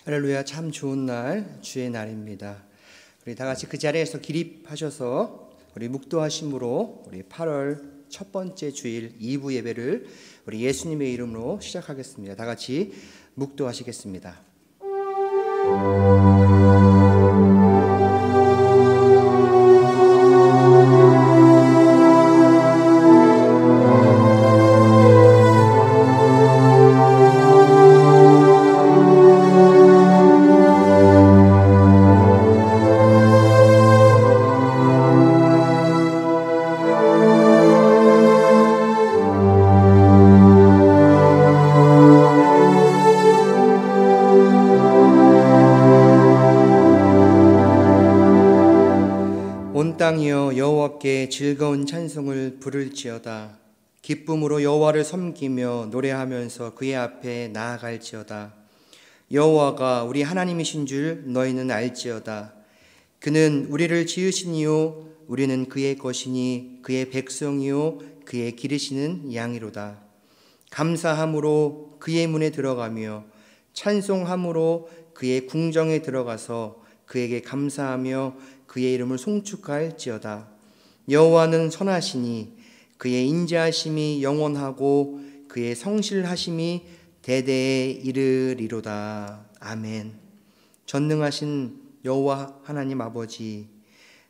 할렐루야, 참 좋은 날, 주의 날입니다. 우리 다 같이 그 자리에서 기립하셔서 우리 묵도하심으로 우리 8월 첫 번째 주일 2부 예배를 우리 예수님의 이름으로 시작하겠습니다. 다 같이 묵도하시겠습니다. 땅이여 여호와께 즐거운 찬송을 부를지어다. 기쁨으로 여호와를 섬기며 노래하면서 그의 앞에 나아갈지어다. 여호와가 우리 하나님이신 줄 너희는 알지어다. 그는 우리를 지으시니요 우리는 그의 것이니 그의 백성이요 그의 기르시는 양이로다. 감사함으로 그의 문에 들어가며 찬송함으로 그의 궁정에 들어가서 그에게 감사하며 그의 이름을 송축할지어다. 여호와는 선하시니 그의 인자하심이 영원하고 그의 성실하심이 대대에 이르리로다. 아멘. 전능하신 여호와 하나님 아버지,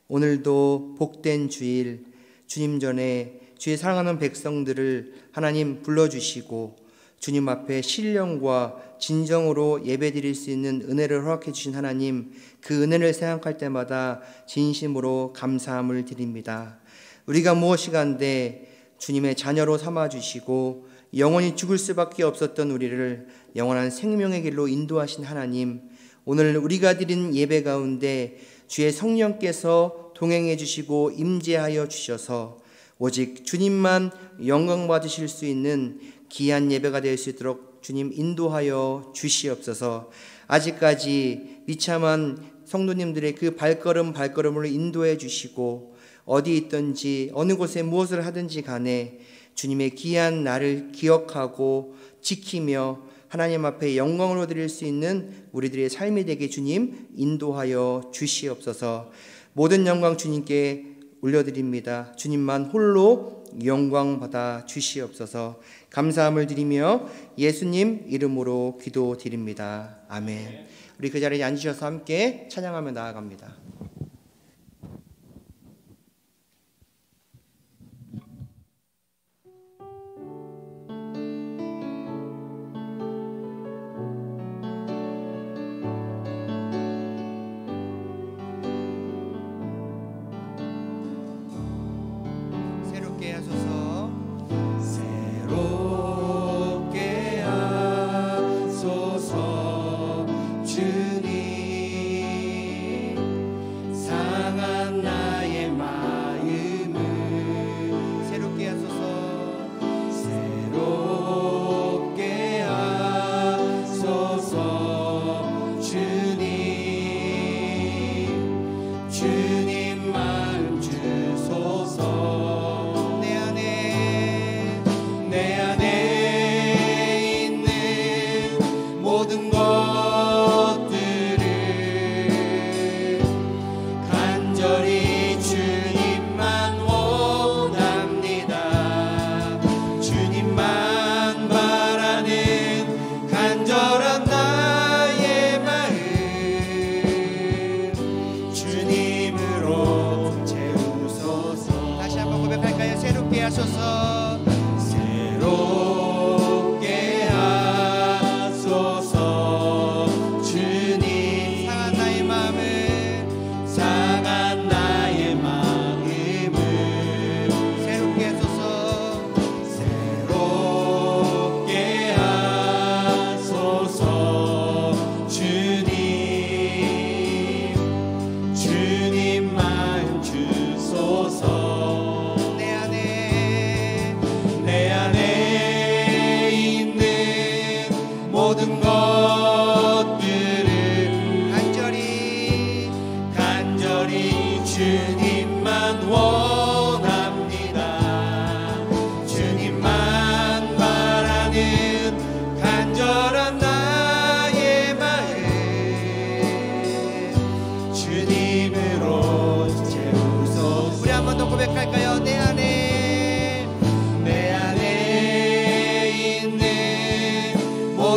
오늘도 복된 주일, 주님 전에 주의 사랑하는 백성들을 하나님 불러주시고 주님 앞에 신령과 진정으로 예배드릴 수 있는 은혜를 허락해 주신 하나님, 그 은혜를 생각할 때마다 진심으로 감사함을 드립니다. 우리가 무엇이간데 주님의 자녀로 삼아주시고 영원히 죽을 수밖에 없었던 우리를 영원한 생명의 길로 인도하신 하나님, 오늘 우리가 드린 예배 가운데 주의 성령께서 동행해 주시고 임재하여 주셔서 오직 주님만 영광 받으실 수 있는 귀한 예배가 될 수 있도록 주님 인도하여 주시옵소서. 아직까지 비참한 성도님들의 그 발걸음을 인도해 주시고 어디 있든지 어느 곳에 무엇을 하든지 간에 주님의 귀한 날을 기억하고 지키며 하나님 앞에 영광을 드릴 수 있는 우리들의 삶이 되게 주님 인도하여 주시옵소서. 모든 영광 주님께 올려드립니다. 주님만 홀로 영광 받아 주시옵소서. 감사함을 드리며 예수님 이름으로 기도드립니다. 아멘. 우리 그 자리에 앉으셔서 함께 찬양하며 나아갑니다. 새롭게 하소서. 간절한 나의 마음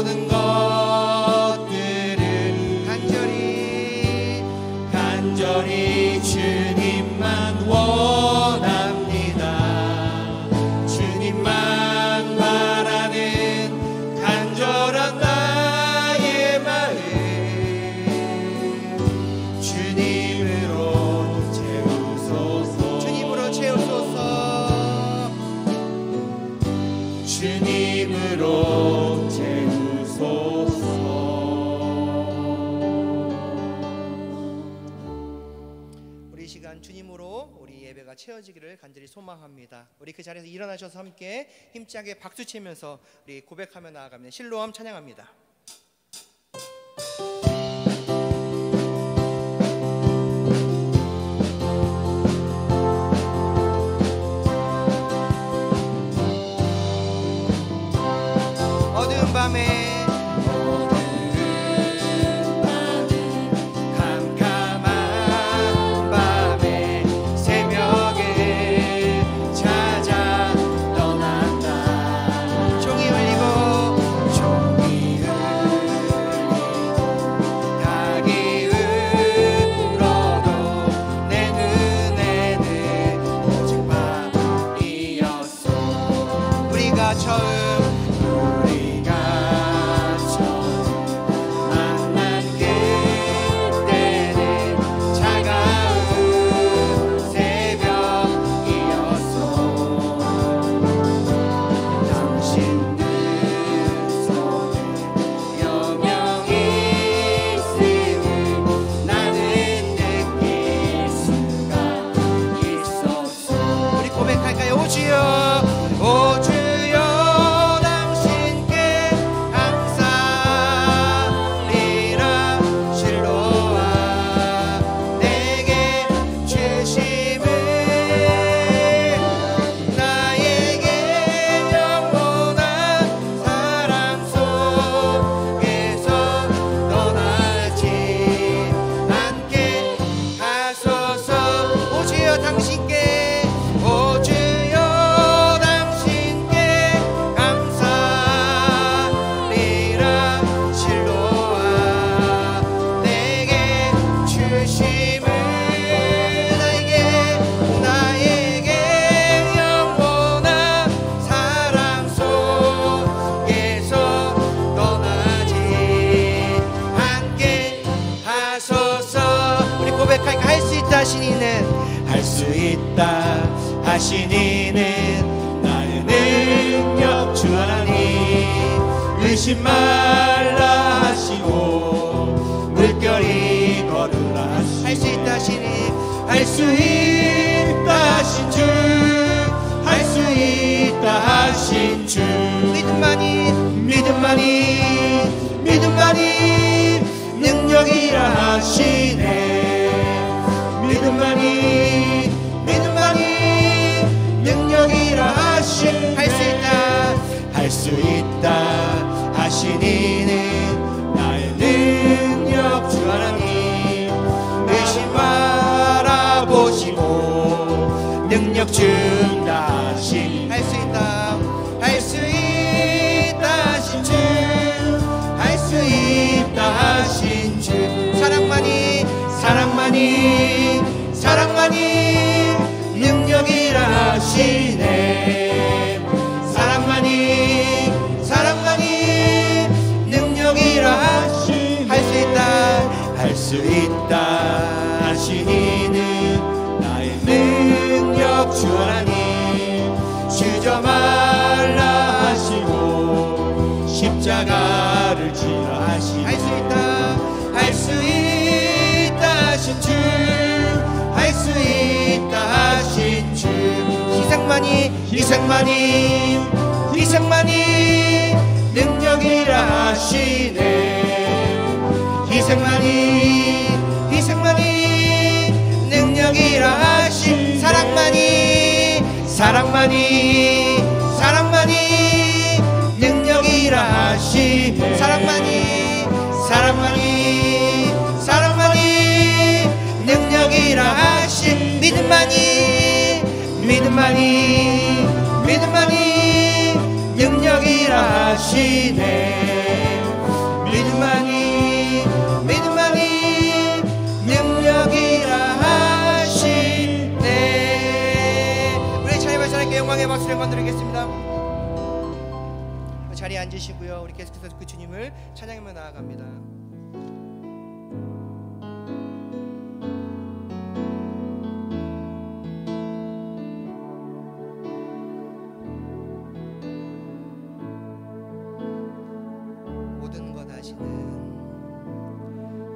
모든 것들을 간절히 주님만 원합니다. 주님만 바라는 간절한 나의 마음 주님으로 채우소서. 주님으로 채우소서. 주님으로 채우소서. 우리 시간 주님으로 우리 예배가 채워지기를 간절히 소망합니다. 우리 그 자리에서 일어나셔서 함께 힘차게 박수치면서 우리 고백하며 나아가면 실로암 찬양합니다. 어두운 밤에 할 수 있다 하신 이는 나의 능력 주 하나님 의심 말라 하시고 물결이 걸으라 하시고 할 수 있다 하시니 할 수 있다 하신 주 할 수 있다 하신 주 믿음만이 능력이라 하시네 믿음만이 능력이라 하시네 할 수 있다 하신 이는 나의 능력 주 하나님 의심 말아보시고 능력 준다 하신 할 수 있다 하신 주 할 수 있다 하신 주 사랑만이 능력이라 하시네 사랑만이 능력이라 하시네 할 수 있다 하신 이는 나의 능력 주 하나님 주저 말라 하시고 십자가를 지라 하시네 할 수 있다 하신 주 할 수 있다 하신 주 희생만이 능력이라 하시네 희생만이 능력이라 하신 사랑만이 능력이라 하시네 사랑만이 능력이라 하신 믿음만이 능력이라 하시네 앉으시고요. 우리 계속해서 그 주님을 찬양하며 나아갑니다.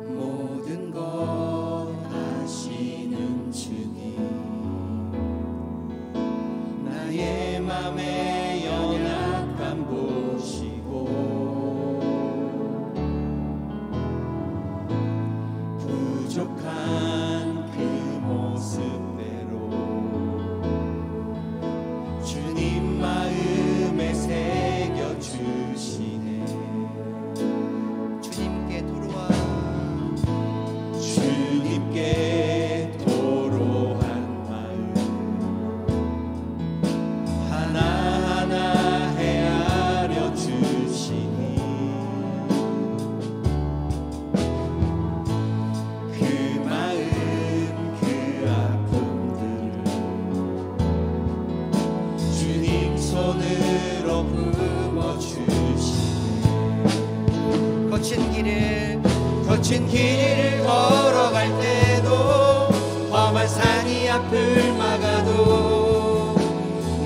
모든 것 아시는 주님, 나의 맘의 연약함 보시고 부족한 그 모습대로 주님 마음에 새겨주시네. 주님께 도로한 마음 하나하나 헤아려 주시니 그 마음 그 아픔들을 주님 손으로 품어주시니 거친 길을 걸어갈 때도 험한 산이 앞을 막아도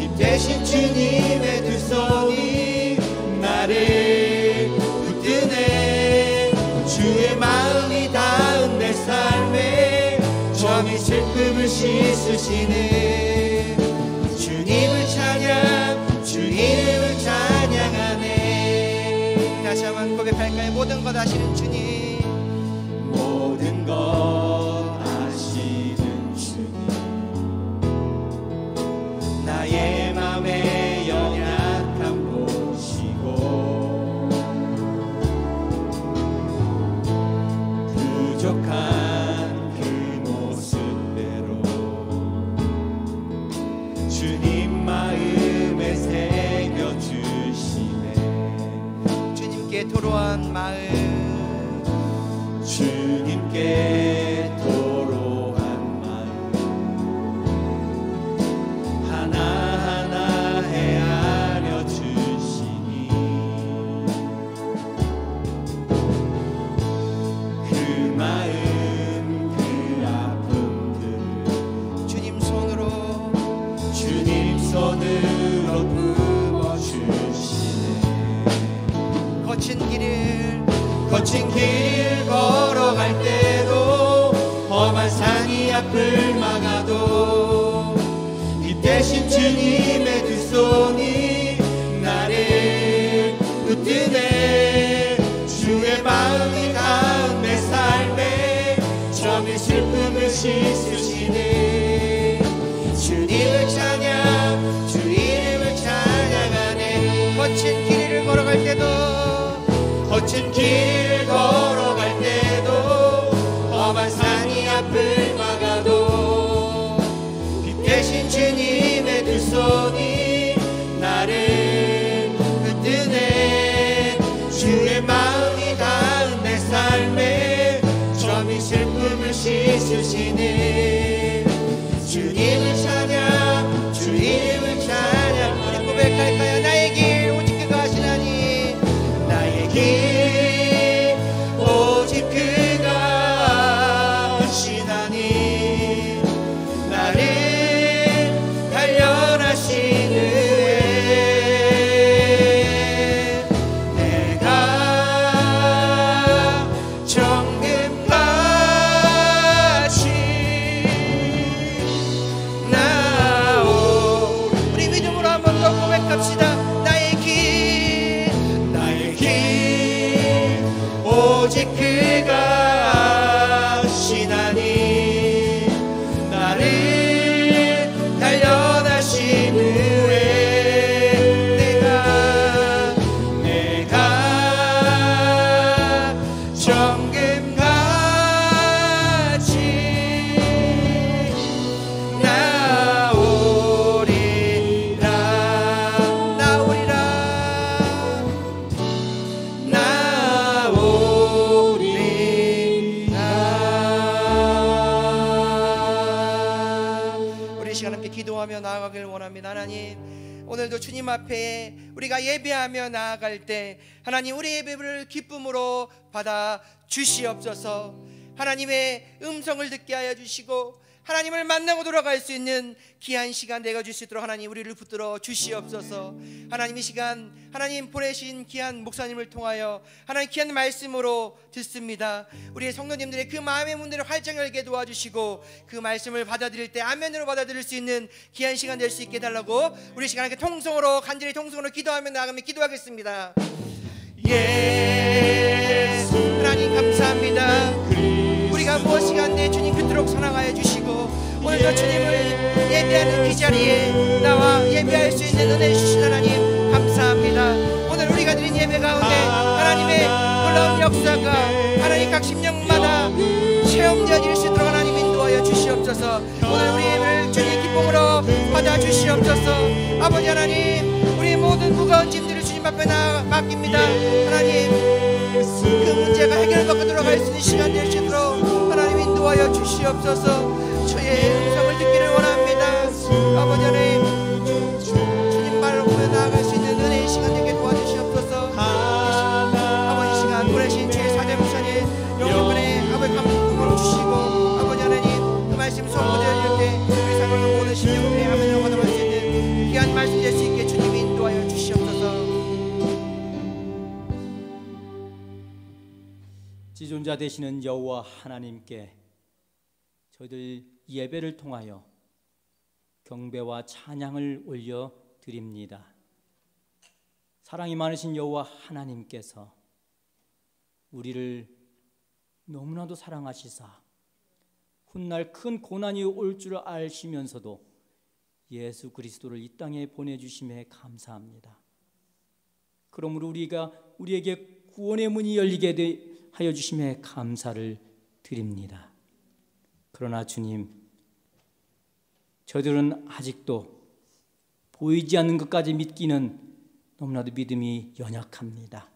입 대신 주님의 두 손이 나를 붙드네. 주의 마음이 닿은 내 삶에 점이 슬픔을 씻으시네. 주님을 찬양, 주 이름을 찬양하네. 다시 한번 고백할까요? 모든 것 아시는 주님, 모든 것 아시는 주님, 나의 맘의 연약함 보시고 부족한 그 모습대로 주님 마음에 새겨주시네. 주님께 토로한 마음, 주님께 도로한 마음 하나하나 헤아려 주시니 그 마음 그 아픔들을 주님 손으로 품어주시네. 거친 길 걸어갈 때도 험한 산이 앞을 막아도 이 대신 주님의 두 손이 나를 붙드네. 주의 마음이 닿은 내 삶에 점이 슬픔을 씻으시네. 주님을 찬양, 주 이름을 찬양하네. 거친 길을 걸어갈 때도 험한 산이 앞을 막아도 빛 대신 주님의 두 손이 나를 붙드네. 주의 마음이 닿은 내 삶에 점이 슬픔을 씻으시네. 주님을 찬양, 주 이름을 찬양. 우리 고백할까요? 나의 길 오직 그가 아시나니, 나의 길 오직 그가 아시나니 나를 단련하시는 내가 정금같이 나오. 우리 믿음으로 한 번 더 고백합시다. 나의 길 오직 그가 아시나니 나를 단련하신 후에 내가 정금같이 우리 시간 함께 기도하며 나아가길 원합니다. 하나님, 오늘도 주님 앞에 우리가 예배하며 나아갈 때 하나님 우리 예배를 기쁨으로 받아 주시옵소서. 하나님의 음성을 듣게 하여 주시고 하나님을 만나고 돌아갈 수 있는 귀한 시간 내가 줄 수 있도록 하나님 우리를 붙들어 주시옵소서. 하나님 이 시간 하나님 보내신 귀한 목사님을 통하여 하나님 귀한 말씀으로 듣습니다. 우리의 성도님들의 그 마음의 문들을 활짝 열게 도와주시고 그 말씀을 받아들일 때 아멘으로 받아들일 수 있는 귀한 시간 될 수 있게 해달라고 우리 시간 함께 통성으로 간절히 통성으로 기도하며 나아가며 기도하겠습니다. 예수 하나님 감사합니다. 우리가 무엇 시간대 주님 그토록 사랑하여 주시고 오늘도 주님을 예배하는 그 자리에 나와 예배할 수 있는 은혜 주신 하나님 감사합니다. 오늘 우리가 드린 예배 가운데 하나님의 놀라운 역사가 하나님 각 심령마다 체험되어질 수 있도록 하나님 인도하여 주시옵소서. 오늘 우리 예배를 주님 기쁨으로 받아 주시옵소서. 아버지 하나님 우리의 모든 무거운 짐들을 주님 앞에 맡깁니다. 하나님 그 문제가 해결받고 돌아갈 수 있는 시간 될 수 있도록 하나님 인도하여 주시옵소서. 주의 음성을 듣기를 원합니다. 아버지 하나님 주님 말로 보며 나아갈 수 있는 은혜의 시간 되게 도와주시옵소서. 아버지 시간 보내신 주의 사자 목사님 영혼의 아버지 감동을 주시고 아버지 하나님 그 말씀 선포되어질 때 우리 삶을 모든 심령들의 아멘으로 받아갈 수 있는 귀한 말씀 될 수 있게 주님이 인도하여 주시옵소서. 지존자 되시는 여호와 하나님께 저희들 예배를 통하여 경배와 찬양을 올려 드립니다. 사랑이 많으신 여호와 하나님께서 우리를 너무나도 사랑하시사 훗날 큰 고난이 올 줄 아시면서도 예수 그리스도를 이 땅에 보내주심에 감사합니다. 그러므로 우리에게 구원의 문이 열리게 하여 주심에 감사를 드립니다. 그러나 주님, 저들은 아직도 보이지 않는 것까지 믿기는 너무나도 믿음이 연약합니다.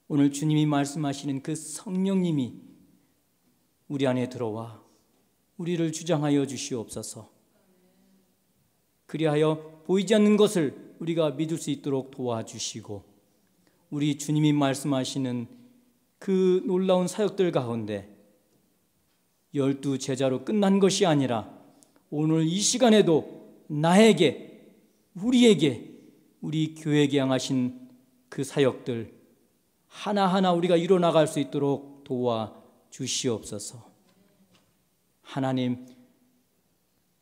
오늘 주님이 말씀하시는 그 성령님이 우리 안에 들어와 우리를 주장하여 주시옵소서. 그리하여 보이지 않는 것을 우리가 믿을 수 있도록 도와주시고 우리 주님이 말씀하시는 그 놀라운 사역들 가운데 12 제자로 끝난 것이 아니라 오늘 이 시간에도 나에게, 우리에게, 우리 교회에게 향하신 그 사역들 하나하나 우리가 이뤄나갈 수 있도록 도와주시옵소서. 하나님,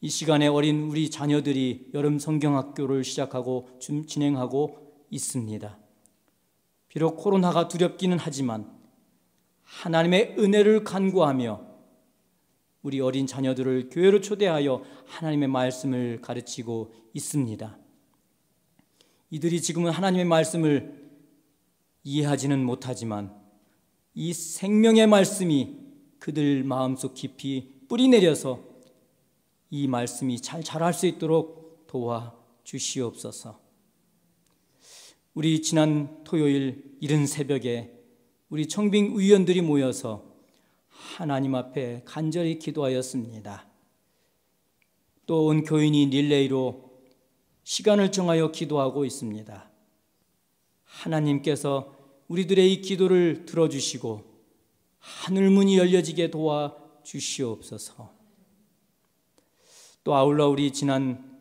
이 시간에 어린 우리 자녀들이 여름 성경학교를 시작하고 진행하고 있습니다. 비록 코로나가 두렵기는 하지만 하나님의 은혜를 간구하며 우리 어린 자녀들을 교회로 초대하여 하나님의 말씀을 가르치고 있습니다. 이들이 지금은 하나님의 말씀을 이해하지는 못하지만 이 생명의 말씀이 그들 마음속 깊이 뿌리 내려서 이 말씀이 잘 자랄 수 있도록 도와주시옵소서. 우리 지난 토요일 이른 새벽에 우리 청빙 의원들이 모여서 하나님 앞에 간절히 기도하였습니다. 또 온 교인이 릴레이로 시간을 정하여 기도하고 있습니다. 하나님께서 우리들의 이 기도를 들어주시고 하늘문이 열려지게 도와주시옵소서. 또 아울러 우리 지난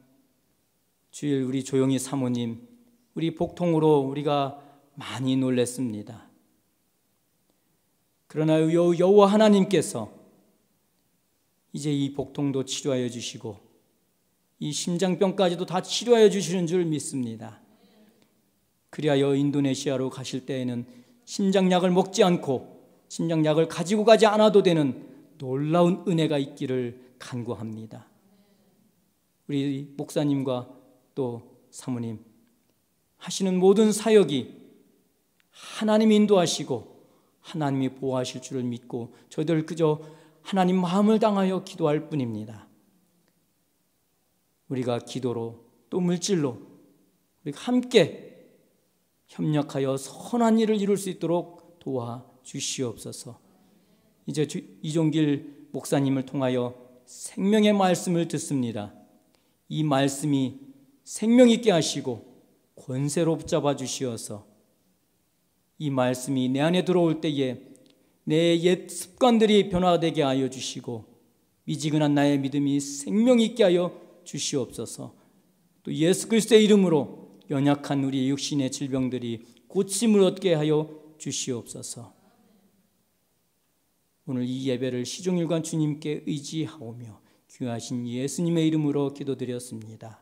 주일 우리 조영희 사모님 우리 복통으로 우리가 많이 놀랐습니다. 그러나 여호와 하나님께서 이제 이 복통도 치료하여 주시고 이 심장병까지도 다 치료하여 주시는 줄 믿습니다. 그리하여 인도네시아로 가실 때에는 심장약을 먹지 않고 심장약을 가지고 가지 않아도 되는 놀라운 은혜가 있기를 간구합니다. 우리 목사님과 또 사모님 하시는 모든 사역이 하나님이 인도하시고 하나님이 보호하실 줄을 믿고 저희들 그저 하나님 마음을 당하여 기도할 뿐입니다. 우리가 기도로 또 물질로 우리가 함께 협력하여 선한 일을 이룰 수 있도록 도와주시옵소서. 이제 이종길 목사님을 통하여 생명의 말씀을 듣습니다. 이 말씀이 생명 있게 하시고 권세로 붙잡아 주시어서 이 말씀이 내 안에 들어올 때에 내 옛 습관들이 변화되게 하여 주시고 미지근한 나의 믿음이 생명 있게 하여 주시옵소서. 또 예수 그리스도의 이름으로 연약한 우리 육신의 질병들이 고침을 얻게 하여 주시옵소서. 오늘 이 예배를 시종일관 주님께 의지하오며 귀하신 예수님의 이름으로 기도드렸습니다.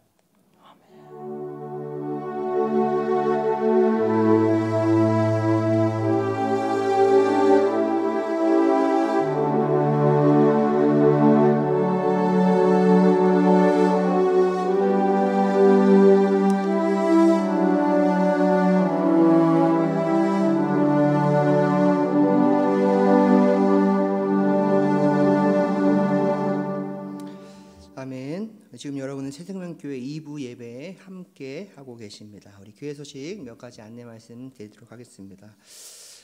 지금 여러분은 새생명교회 2부 예배에 함께 하고 계십니다. 우리 교회 소식 몇 가지 안내 말씀 드리도록 하겠습니다.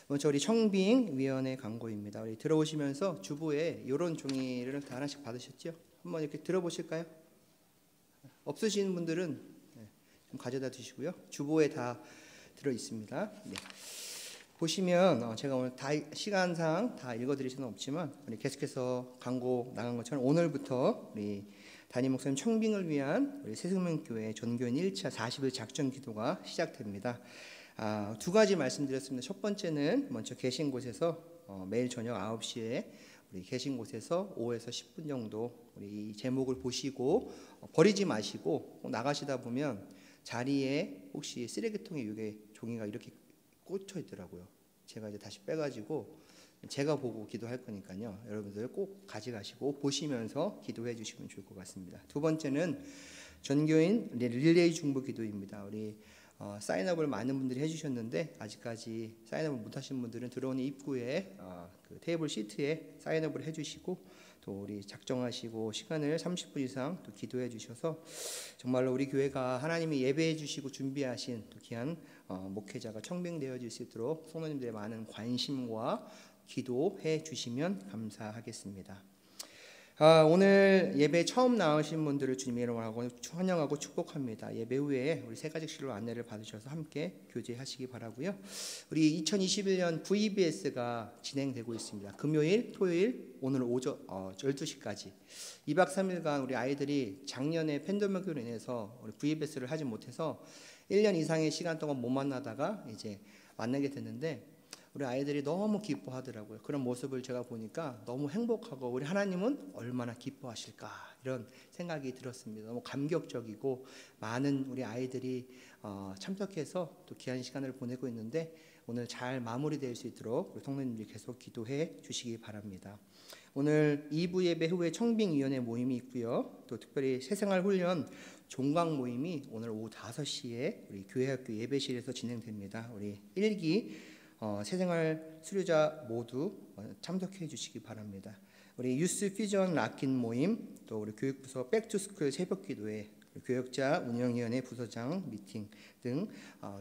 먼저 우리 청빙위원회 광고입니다. 우리 들어오시면서 주보에 이런 종이를 다 하나씩 받으셨죠? 한번 이렇게 들어보실까요? 없으신 분들은 좀 가져다 주시고요. 주보에 다 들어 있습니다. 네. 보시면 제가 오늘 다 시간상 다 읽어드릴 수는 없지만 우리 계속해서 광고 나간 것처럼 오늘부터 우리 담임 목사님 청빙을 위한 우리 새생명교회 전교인 1차 40일 작전 기도가 시작됩니다. 두 가지 말씀드렸습니다. 첫 번째는 먼저 계신 곳에서 매일 저녁 9시에 우리 계신 곳에서 5에서 10분 정도 우리 제목을 보시고 버리지 마시고 나가시다 보면 자리에 혹시 쓰레기통에 이게 종이가 이렇게 꽂혀 있더라고요. 제가 이제 다시 빼가지고 제가 보고 기도할 거니까요. 여러분들 꼭 가져가시고 보시면서 기도해 주시면 좋을 것 같습니다. 두 번째는 전교인 릴레이 중보 기도입니다. 우리 사인업을 많은 분들이 해주셨는데 아직까지 사인업을 못하신 분들은 들어오는 입구에 그 테이블 시트에 사인업을 해주시고 또 우리 작정하시고 시간을 30분 이상 또 기도해 주셔서 정말로 우리 교회가 하나님이 예배해 주시고 준비하신 또 귀한 목회자가 청빙되어질 수 있도록 성도님들의 많은 관심과 기도해 주시면 감사하겠습니다. 오늘 예배 처음 나오신 분들을 주님의 이름으로 환영하고 축복합니다. 예배 후에 우리 세 가지씩로 안내를 받으셔서 함께 교제하시기 바라고요. 우리 2021년 VBS가 진행되고 있습니다. 금요일, 토요일, 오늘 오전 12시까지 2박 3일간 우리 아이들이 작년에 팬데믹으로 인해서 우리 VBS를 하지 못해서 1년 이상의 시간 동안 못 만나다가 이제 만나게 됐는데 우리 아이들이 너무 기뻐하더라고요. 그런 모습을 제가 보니까 너무 행복하고 우리 하나님은 얼마나 기뻐하실까 이런 생각이 들었습니다. 너무 감격적이고 많은 우리 아이들이 참석해서 또 귀한 시간을 보내고 있는데 오늘 잘 마무리될 수 있도록 우리 성도님들이 계속 기도해 주시기 바랍니다. 오늘 2부 예배 후에 청빙위원회 모임이 있고요. 또 특별히 새생활 훈련 종강 모임이 오늘 오후 5시에 우리 교회학교 예배실에서 진행됩니다. 우리 1기 새생활 수료자 모두 참석해 주시기 바랍니다. 우리 유스 퓨전 락인 모임, 또 우리 교육부서 백투스쿨 새벽기도회, 교역자 운영위원회 부서장 미팅 등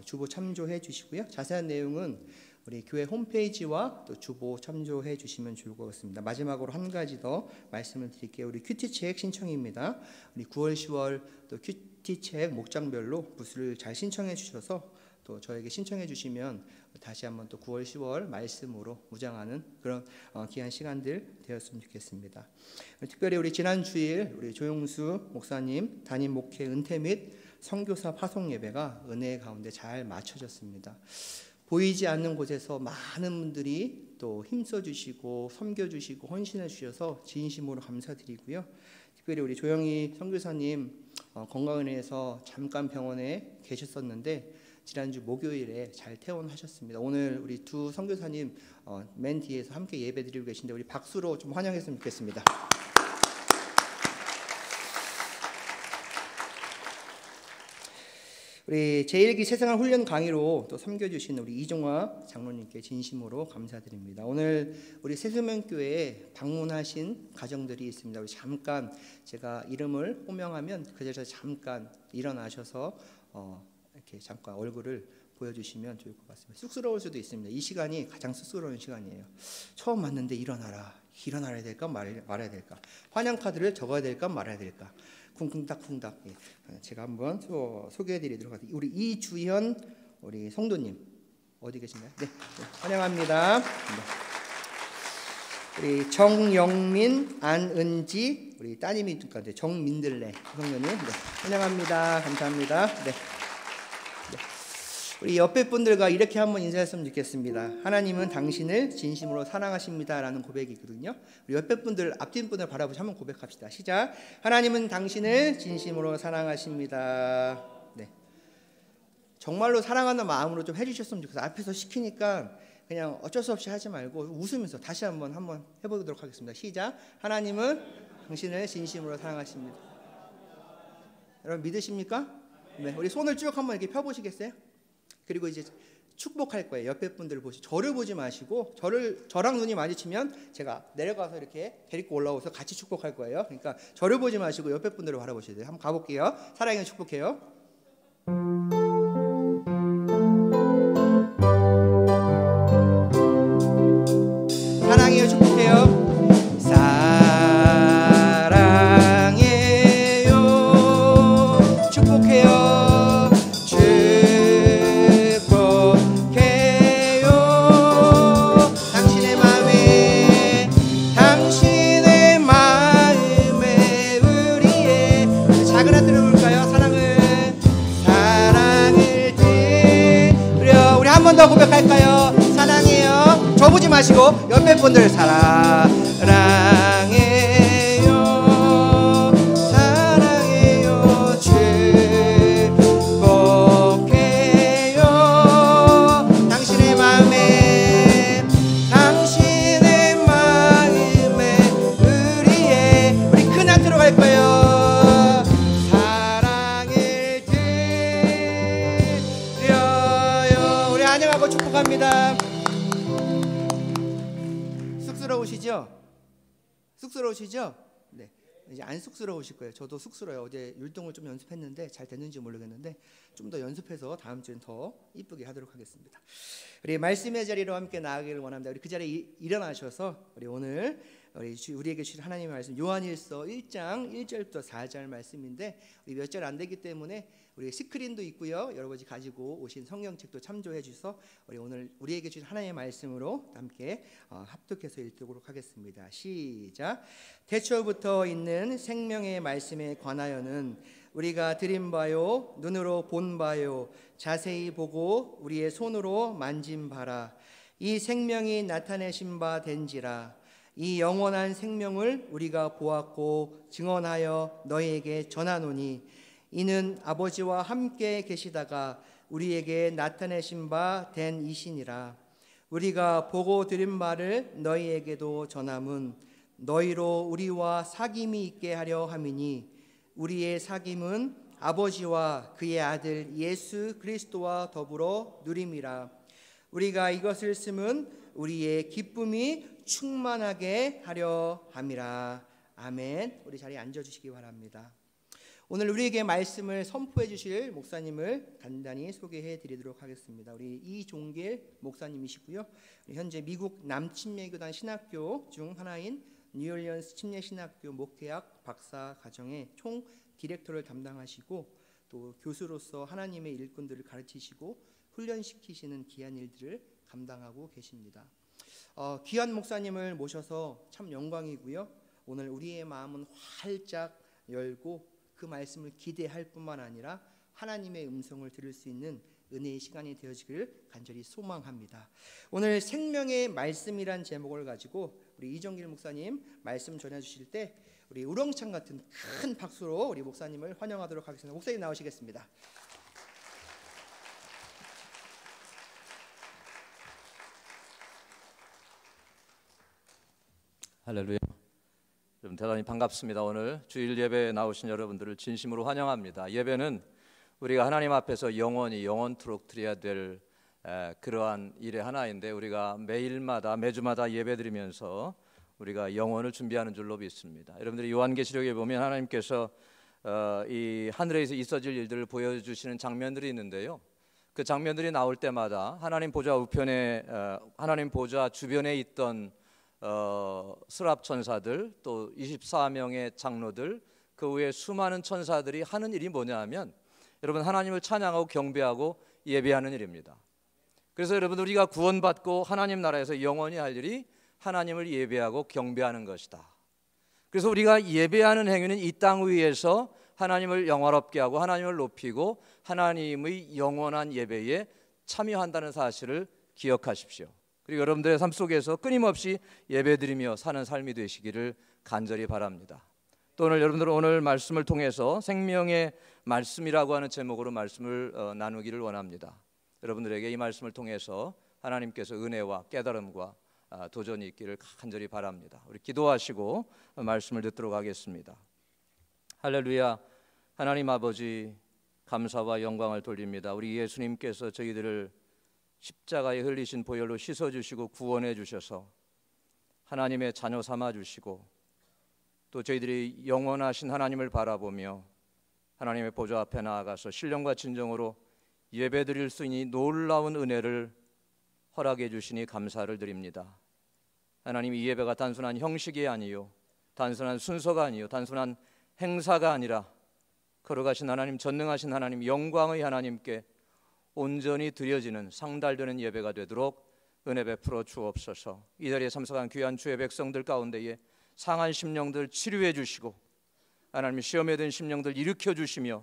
주보 참조해 주시고요. 자세한 내용은 우리 교회 홈페이지와 또 주보 참조해 주시면 좋을 것 같습니다. 마지막으로 한 가지 더 말씀을 드릴게요. 우리 큐티책 신청입니다. 우리 9월, 10월 또 큐티책 목장별로 부스를 잘 신청해 주셔서 또 저에게 신청해 주시면 다시 한번 또 9월, 10월 말씀으로 무장하는 그런 귀한 시간들 되었으면 좋겠습니다. 특별히 우리 지난 주일 우리 조용수 목사님 담임 목회 은퇴 및 선교사 파송 예배가 은혜 가운데 잘 마쳐졌습니다. 보이지 않는 곳에서 많은 분들이 또 힘써 주시고 섬겨 주시고 헌신해 주셔서 진심으로 감사드리고요. 특별히 우리 조영희 선교사님 건강을 위해서 잠깐 병원에 계셨었는데 지난주 목요일에 잘 퇴원하셨습니다. 오늘 우리 두 선교사님 맨 뒤에서 함께 예배드리고 계신데 우리 박수로 좀 환영했으면 좋겠습니다. 우리 제1기 새생활 훈련 강의로 또 섬겨주신 우리 이종화 장로님께 진심으로 감사드립니다. 오늘 우리 새생명교회에 방문하신 가정들이 있습니다. 우리 잠깐 제가 이름을 호명하면 그 자리에서 잠깐 일어나셔서 이렇게 잠깐 얼굴을 보여주시면 좋을 것 같습니다. 쑥스러울 수도 있습니다. 이 시간이 가장 쑥스러운 시간이에요. 처음 왔는데 일어나야 될까 말아야 될까? 환영 카드를 적어야 될까 말아야 될까? 쿵쿵닥쿵닥. 예. 제가 한번 소개해드리도록 하겠습니다. 우리 이주현 우리 성도님 어디 계신가요? 네, 환영합니다. 네. 우리 정영민, 안은지 우리 따님이 있는데 정민들레 성도님 네, 환영합니다. 감사합니다. 네. 우리 옆에 분들과 이렇게 한번 인사했으면 좋겠습니다. 하나님은 당신을 진심으로 사랑하십니다라는 고백이 있거든요. 우리 옆에 분들, 앞뒤 분들 바라보시 한번 고백합시다. 시작. 하나님은 당신을 진심으로 사랑하십니다. 네. 정말로 사랑하는 마음으로 좀 해주셨으면 좋겠어요. 앞에서 시키니까 그냥 어쩔 수 없이 하지 말고 웃으면서 다시 한번 해보도록 하겠습니다. 시작. 하나님은 당신을 진심으로 사랑하십니다. 여러분 믿으십니까? 네. 우리 손을 쭉 한번 이렇게 펴보시겠어요? 그리고 이제 축복할 거예요. 옆에 분들을 저를 보지 마시고 저랑 눈이 마주치면 제가 내려가서 이렇게 데리고 올라오서 같이 축복할 거예요. 그러니까 저를 보지 마시고 옆에 분들을 바라보셔야 돼요. 한번 가볼게요. 사랑해 축복해요. 사랑해요 축복해요. 사랑해요 축복해요. 더 고백할까요? 사랑해요. 저 보지 마시고 옆에 분들 사랑해요. 사랑해요. 축복해요. 당신의 마음에 우리 큰 하트로 갈 거예요. 축복합니다. 쑥스러우시죠? 네. 이제 안 쑥스러우실 거예요. 저도 쑥스러워요. 어제 율동을 좀 연습했는데 잘 됐는지 모르겠는데 좀 더 연습해서 다음 주엔 더 이쁘게 하도록 하겠습니다. 우리 말씀의 자리로 함께 나아가기를 원합니다. 우리 그 자리에 일어나셔서 우리 오늘 우리에게 주신 하나님의 말씀 요한일서 1장 1절부터 4절 말씀인데 우리 몇 절 안 되기 때문에 우리 스크린도 있고요. 여러 가지 가지고 오신 성경책도 참조해 주셔서 우리 오늘 우리에게 주신 하나님의 말씀으로 함께 합독해서 읽도록 하겠습니다. 시작. 태초부터 있는 생명의 말씀에 관하여는 우리가 들은 바요 눈으로 본 바요 자세히 보고 우리의 손으로 만진 바라. 이 생명이 나타내신 바 된지라. 이 영원한 생명을 우리가 보았고 증언하여 너희에게 전하노니 이는 아버지와 함께 계시다가 우리에게 나타내신 바 된 이시니라. 우리가 보고 들은 바를 너희에게도 전함은 너희로 우리와 사귐이 있게 하려 함이니 우리의 사귐은 아버지와 그의 아들 예수 그리스도와 더불어 누림이라. 우리가 이것을 쓰면 우리의 기쁨이 충만하게 하려 함이라. 아멘. 우리 자리에 앉아주시기 바랍니다. 오늘 우리에게 말씀을 선포해 주실 목사님을 간단히 소개해 드리도록 하겠습니다. 우리 이종길 목사님이시고요. 현재 미국 남침례교단 신학교 중 하나인 뉴올리언스 침례신학교 목회학 박사 과정의 총 디렉터를 담당하시고 또 교수로서 하나님의 일꾼들을 가르치시고 훈련시키시는 귀한 일들을 감당하고 계십니다. 귀한 목사님을 모셔서 참 영광이고요. 오늘 우리의 마음은 활짝 열고 그 말씀을 기대할 뿐만 아니라 하나님의 음성을 들을 수 있는 은혜의 시간이 되어지기를 간절히 소망합니다. 오늘 생명의 말씀이란 제목을 가지고 우리 이정길 목사님 말씀 전해주실 때 우리 우렁찬 같은 큰 박수로 우리 목사님을 환영하도록 하겠습니다. 목사님 나오시겠습니다. 할렐루야. 여러분 대단히 반갑습니다. 오늘 주일 예배에 나오신 여러분들을 진심으로 환영합니다. 예배는 우리가 하나님 앞에서 영원토록 드려야 될 그러한 일의 하나인데 우리가 매주마다 예배드리면서 우리가 영혼을 준비하는 줄로 믿습니다. 여러분들이 요한계시록에 보면 하나님께서 이 하늘에서 있어질 일들을 보여주시는 장면들이 있는데요. 그 장면들이 나올 때마다 하나님 보좌 우편에 하나님 보좌 주변에 있던 스랍 천사들 또 24명의 장로들 그 외에 수많은 천사들이 하는 일이 뭐냐 하면 여러분 하나님을 찬양하고 경배하고 예배하는 일입니다. 그래서 여러분 우리가 구원받고 하나님 나라에서 영원히 할 일이 하나님을 예배하고 경배하는 것이다. 그래서 우리가 예배하는 행위는 이 땅 위에서 하나님을 영화롭게 하고 하나님을 높이고 하나님의 영원한 예배에 참여한다는 사실을 기억하십시오. 그리고 여러분들의 삶 속에서 끊임없이 예배드리며 사는 삶이 되시기를 간절히 바랍니다. 또 오늘 여러분들은 오늘 말씀을 통해서 생명의 말씀이라고 하는 제목으로 말씀을 나누기를 원합니다. 여러분들에게 이 말씀을 통해서 하나님께서 은혜와 깨달음과 도전이 있기를 간절히 바랍니다. 우리 기도하시고 말씀을 듣도록 하겠습니다. 할렐루야. 하나님 아버지 감사와 영광을 돌립니다. 우리 예수님께서 저희들을 십자가에 흘리신 보혈로 씻어주시고 구원해 주셔서 하나님의 자녀 삼아 주시고 또 저희들이 영원하신 하나님을 바라보며 하나님의 보좌 앞에 나아가서 신령과 진정으로 예배드릴 수 있는 놀라운 은혜를 허락해 주시니 감사를 드립니다. 하나님, 이 예배가 단순한 형식이 아니요 단순한 순서가 아니요 단순한 행사가 아니라 걸어가신 하나님, 전능하신 하나님, 영광의 하나님께 온전히 드려지는 상달되는 예배가 되도록 은혜 베풀어 주옵소서. 이 자리에 참석한 귀한 주의 백성들 가운데에 상한 심령들 치료해 주시고 하나님 시험에 든 심령들 일으켜 주시며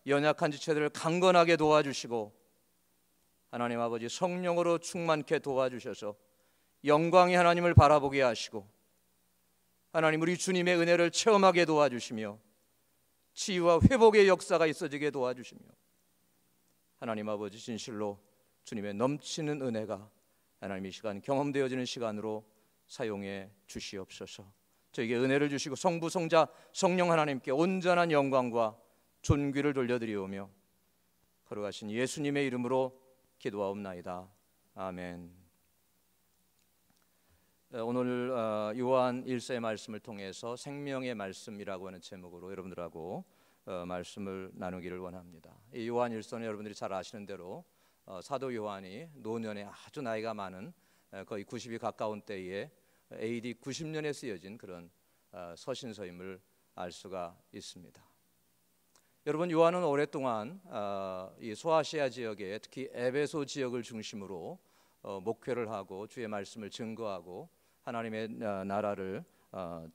연약한 지체들을 강건하게 도와주시고 하나님 아버지 성령으로 충만케 도와주셔서 영광의 하나님을 바라보게 하시고 하나님 우리 주님의 은혜를 체험하게 도와주시며 치유와 회복의 역사가 있어지게 도와주시며 하나님 아버지 진실로 주님의 넘치는 은혜가 하나님 이 시간 경험되어지는 시간으로 사용해 주시옵소서. 저에게 은혜를 주시고 성부 성자 성령 하나님께 온전한 영광과 존귀를 돌려드리오며 걸어가신 예수님의 이름으로 기도하옵나이다. 아멘. 오늘 요한 1서의 말씀을 통해서 생명의 말씀이라고 하는 제목으로 여러분들하고 말씀을 나누기를 원합니다. 이 요한 1서는 여러분들이 잘 아시는 대로 사도 요한이 노년에 아주 나이가 많은 거의 90이 가까운 때에 AD 90년에 쓰여진 그런 서신서임을 알 수가 있습니다. 여러분 요한은 오랫동안 이 소아시아 지역에 특히 에베소 지역을 중심으로 목회를 하고 주의 말씀을 증거하고 하나님의 나라를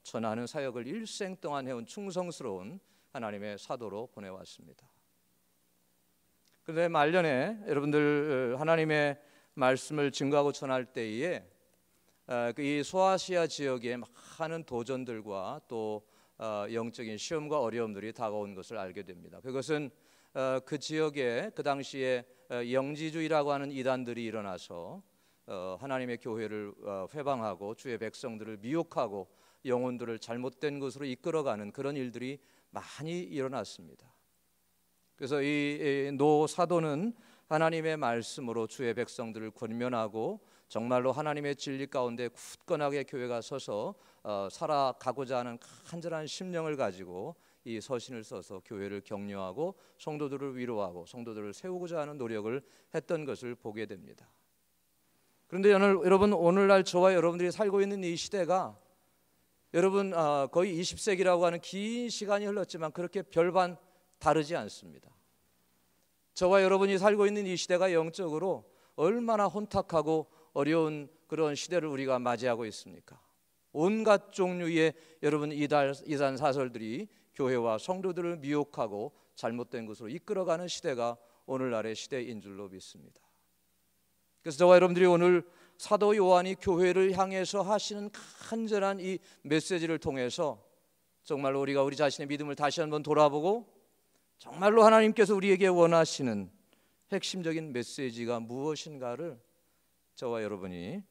전하는 사역을 일생 동안 해온 충성스러운 하나님의 사도로 보내왔습니다. 그런데 말년에 여러분들 하나님의 말씀을 증거하고 전할 때에 이 소아시아 지역에 많은 도전들과 또 영적인 시험과 어려움들이 다가온 것을 알게 됩니다. 그것은 그 지역에 그 당시에 영지주의라고 하는 이단들이 일어나서 하나님의 교회를 회방하고 주의 백성들을 미혹하고 영혼들을 잘못된 것으로 이끌어가는 그런 일들이 많이 일어났습니다. 그래서 이 노 사도는 하나님의 말씀으로 주의 백성들을 권면하고 정말로 하나님의 진리 가운데 굳건하게 교회가 서서 살아가고자 하는 간절한 심령을 가지고 이 서신을 써서 교회를 격려하고 성도들을 위로하고 성도들을 세우고자 하는 노력을 했던 것을 보게 됩니다. 그런데 여러분 오늘날 저와 여러분들이 살고 있는 이 시대가 여러분 거의 20세기라고 하는 긴 시간이 흘렀지만 그렇게 별반 다르지 않습니다. 저와 여러분이 살고 있는 이 시대가 영적으로 얼마나 혼탁하고 어려운 그런 시대를 우리가 맞이하고 있습니까? 온갖 종류의 여러분 이단 사설들이 교회와 성도들을 미혹하고 잘못된 것으로 이끌어가는 시대가 오늘날의 시대인 줄로 믿습니다. 그래서 저와 여러분들이 오늘 사도 요한이 교회를 향해서 하시는 간절한 이 메시지를 통해서 정말로 우리가 우리 자신의 믿음을 다시 한번 돌아보고 정말로 하나님께서 우리에게 원하시는 핵심적인 메시지가 무엇인가를 저와 여러분이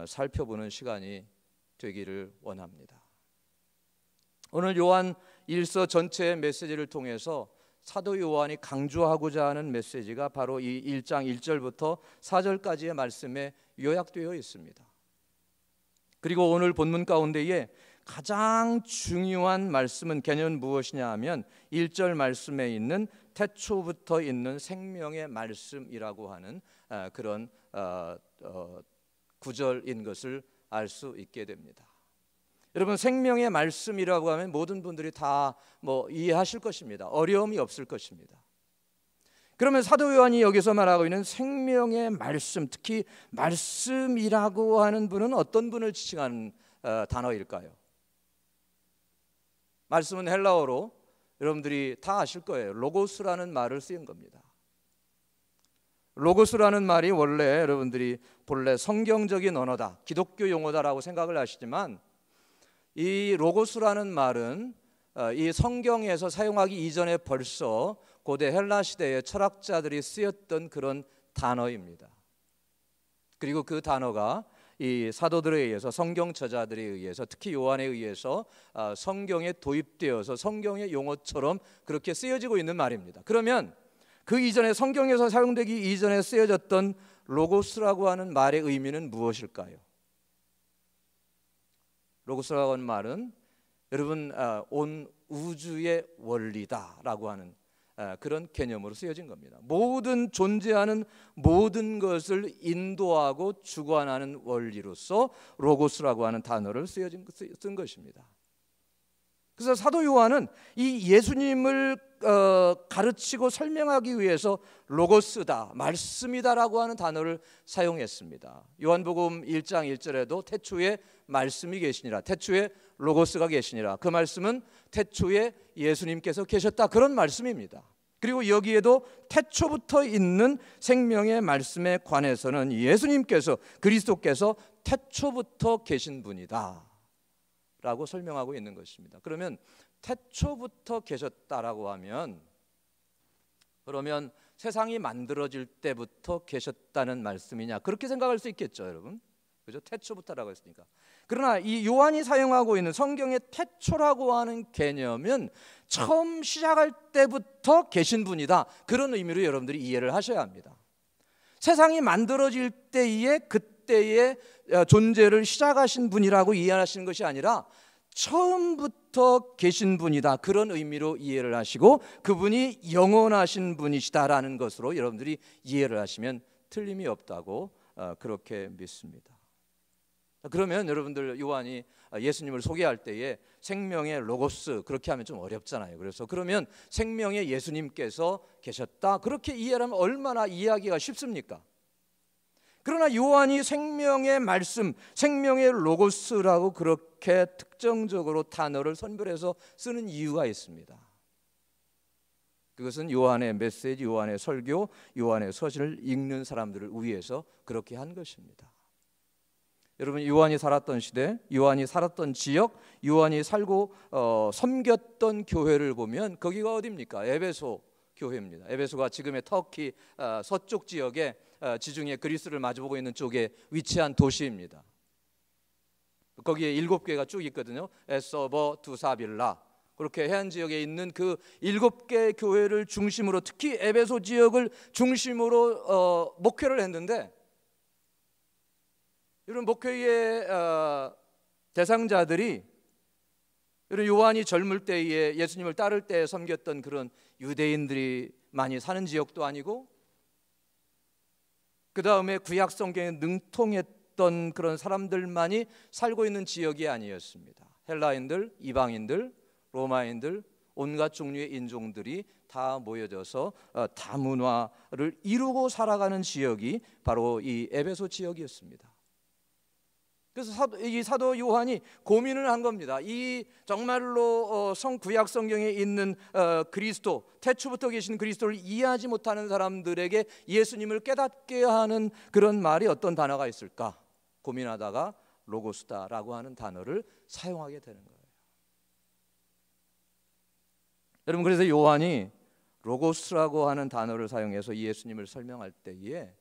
살펴보는 시간이 되기를 원합니다. 오늘 요한 1서 전체의 메시지를 통해서 사도 요한이 강조하고자 하는 메시지가 바로 이 1장 1절부터 4절까지의 말씀에 요약되어 있습니다. 그리고 오늘 본문 가운데에 가장 중요한 말씀은 개념은 무엇이냐 하면 1절 말씀에 있는 태초부터 있는 생명의 말씀이라고 하는 그런 구절인 것을 알 수 있게 됩니다. 여러분, 생명의 말씀이라고 하면 모든 분들이 다 이해하실 것입니다. 어려움이 없을 것입니다. 그러면 사도 요한이 여기서 말하고 있는 생명의 말씀, 특히 말씀이라고 하는 분은 어떤 분을 지칭하는 단어일까요? 말씀은 헬라어로 여러분들이 다 아실 거예요. 로고스라는 말을 쓰인 겁니다. 로고스라는 말이 원래 여러분들이 본래 성경적인 언어다, 기독교 용어다라고 생각을 하시지만, 이 로고스라는 말은 이 성경에서 사용하기 이전에 벌써 고대 헬라 시대의 철학자들이 쓰였던 그런 단어입니다. 그리고 그 단어가 이 사도들에 의해서, 성경 저자들에 의해서, 특히 요한에 의해서 성경에 도입되어서 성경의 용어처럼 그렇게 쓰여지고 있는 말입니다. 그러면 그 이전에, 성경에서 사용되기 이전에 쓰여졌던 로고스라고 하는 말의 의미는 무엇일까요? 로고스라고 하는 말은 여러분, 온 우주의 원리다라고 하는 그런 개념으로 쓰여진 겁니다. 모든 존재하는 모든 것을 인도하고 주관하는 원리로서 로고스라고 하는 단어를 쓴 것입니다. 그래서 사도 요한은 이 예수님을 가르치고 설명하기 위해서 로고스다, 말씀이다라고 하는 단어를 사용했습니다. 요한복음 1장 1절에도 태초에 말씀이 계시니라, 태초에 로고스가 계시니라, 그 말씀은 태초에 예수님께서 계셨다, 그런 말씀입니다. 그리고 여기에도 태초부터 있는 생명의 말씀에 관해서는 예수님께서, 그리스도께서 태초부터 계신 분이다 라고 설명하고 있는 것입니다. 그러면 태초부터 계셨다라고 하면, 그러면 세상이 만들어질 때부터 계셨다는 말씀이냐, 그렇게 생각할 수 있겠죠, 여러분. 그죠? 태초부터라고 했으니까. 그러나 이 요한이 사용하고 있는 성경의 태초라고 하는 개념은 처음 시작할 때부터 계신 분이다, 그런 의미로 여러분들이 이해를 하셔야 합니다. 세상이 만들어질 때에 그때의 존재를 시작하신 분이라고 이해하시는 것이 아니라 처음부터 계신 분이다, 그런 의미로 이해를 하시고 그분이 영원하신 분이시다라는 것으로 여러분들이 이해를 하시면 틀림이 없다고 그렇게 믿습니다. 그러면 여러분들, 요한이 예수님을 소개할 때에 생명의 로고스, 그렇게 하면 좀 어렵잖아요. 그래서 그러면 생명의 예수님께서 계셨다, 그렇게 이해를 하면 얼마나 이해하기가 쉽습니까? 그러나 요한이 생명의 말씀, 생명의 로고스라고 그렇게 특정적으로 단어를 선별해서 쓰는 이유가 있습니다. 그것은 요한의 메시지, 요한의 설교, 요한의 서신을 읽는 사람들을 위해서 그렇게 한 것입니다. 여러분, 요한이 살았던 시대, 요한이 살았던 지역, 요한이 살고 섬겼던 교회를 보면 거기가 어디입니까? 에베소 교회입니다. 에베소가 지금의 터키 서쪽 지역에, 지중해 그리스를 마주보고 있는 쪽에 위치한 도시입니다. 거기에 7개가 쭉 있거든요. 에서버, 두사빌라, 그렇게 해안 지역에 있는 그 7개 교회를 중심으로, 특히 에베소 지역을 중심으로 목회를 했는데, 이런 목회의 대상자들이 이런 요한이 젊을 때에 예수님을 따를 때 섬겼던 그런 유대인들이 많이 사는 지역도 아니고, 그 다음에 구약 성경에 능통했던 그런 사람들만이 살고 있는 지역이 아니었습니다. 헬라인들, 이방인들, 로마인들, 온갖 종류의 인종들이 다 모여져서 다문화를 이루고 살아가는 지역이 바로 이 에베소 지역이었습니다. 그래서 이 사도 요한이 고민을 한 겁니다. 이 정말로 구약 성경에 있는 그리스도, 태초부터 계신 그리스도를 이해하지 못하는 사람들에게 예수님을 깨닫게 하는 그런 말이 어떤 단어가 있을까 고민하다가 로고스다라고 하는 단어를 사용하게 되는 거예요. 여러분, 그래서 요한이 로고스라고 하는 단어를 사용해서 예수님을 설명할 때에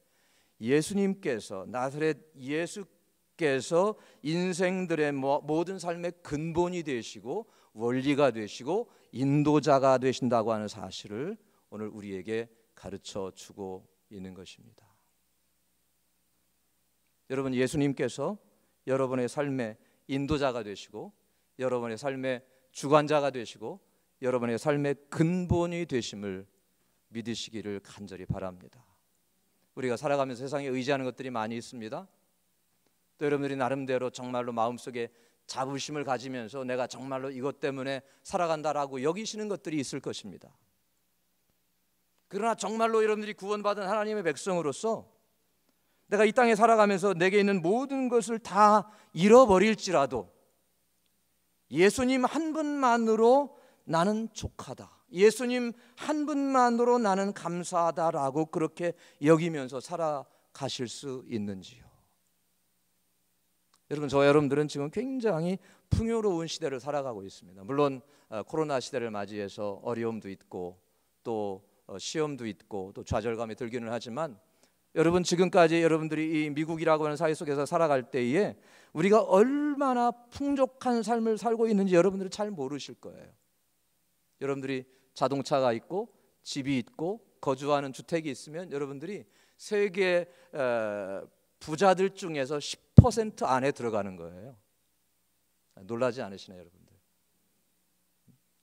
예수님께서, 나사렛 예수께서 인생들의 모든 삶의 근본이 되시고 원리가 되시고 인도자가 되신다고 하는 사실을 오늘 우리에게 가르쳐 주고 있는 것입니다. 여러분, 예수님께서 여러분의 삶의 인도자가 되시고 여러분의 삶의 주관자가 되시고 여러분의 삶의 근본이 되심을 믿으시기를 간절히 바랍니다. 우리가 살아가면서 세상에 의지하는 것들이 많이 있습니다. 또 여러분들이 나름대로 정말로 마음속에 자부심을 가지면서 내가 정말로 이것 때문에 살아간다라고 여기시는 것들이 있을 것입니다. 그러나 정말로 여러분들이 구원받은 하나님의 백성으로서 내가 이 땅에 살아가면서 내게 있는 모든 것을 다 잃어버릴지라도 예수님 한 분만으로 나는 족하다, 예수님 한 분만으로 나는 감사하다라고 그렇게 여기면서 살아가실 수 있는지요? 여러분, 저와 여러분들은 지금 굉장히 풍요로운 시대를 살아가고 있습니다. 물론 코로나 시대를 맞이해서 어려움도 있고 또 시험도 있고 또 좌절감이 들기는 하지만 여러분, 지금까지 여러분들이 이 미국이라고 하는 사회 속에서 살아갈 때에 우리가 얼마나 풍족한 삶을 살고 있는지 여러분들은 잘 모르실 거예요. 여러분들이 자동차가 있고 집이 있고 거주하는 주택이 있으면 여러분들이 세계 부자들 중에서 10% 안에 들어가는 거예요. 놀라지 않으시나요, 여러분들?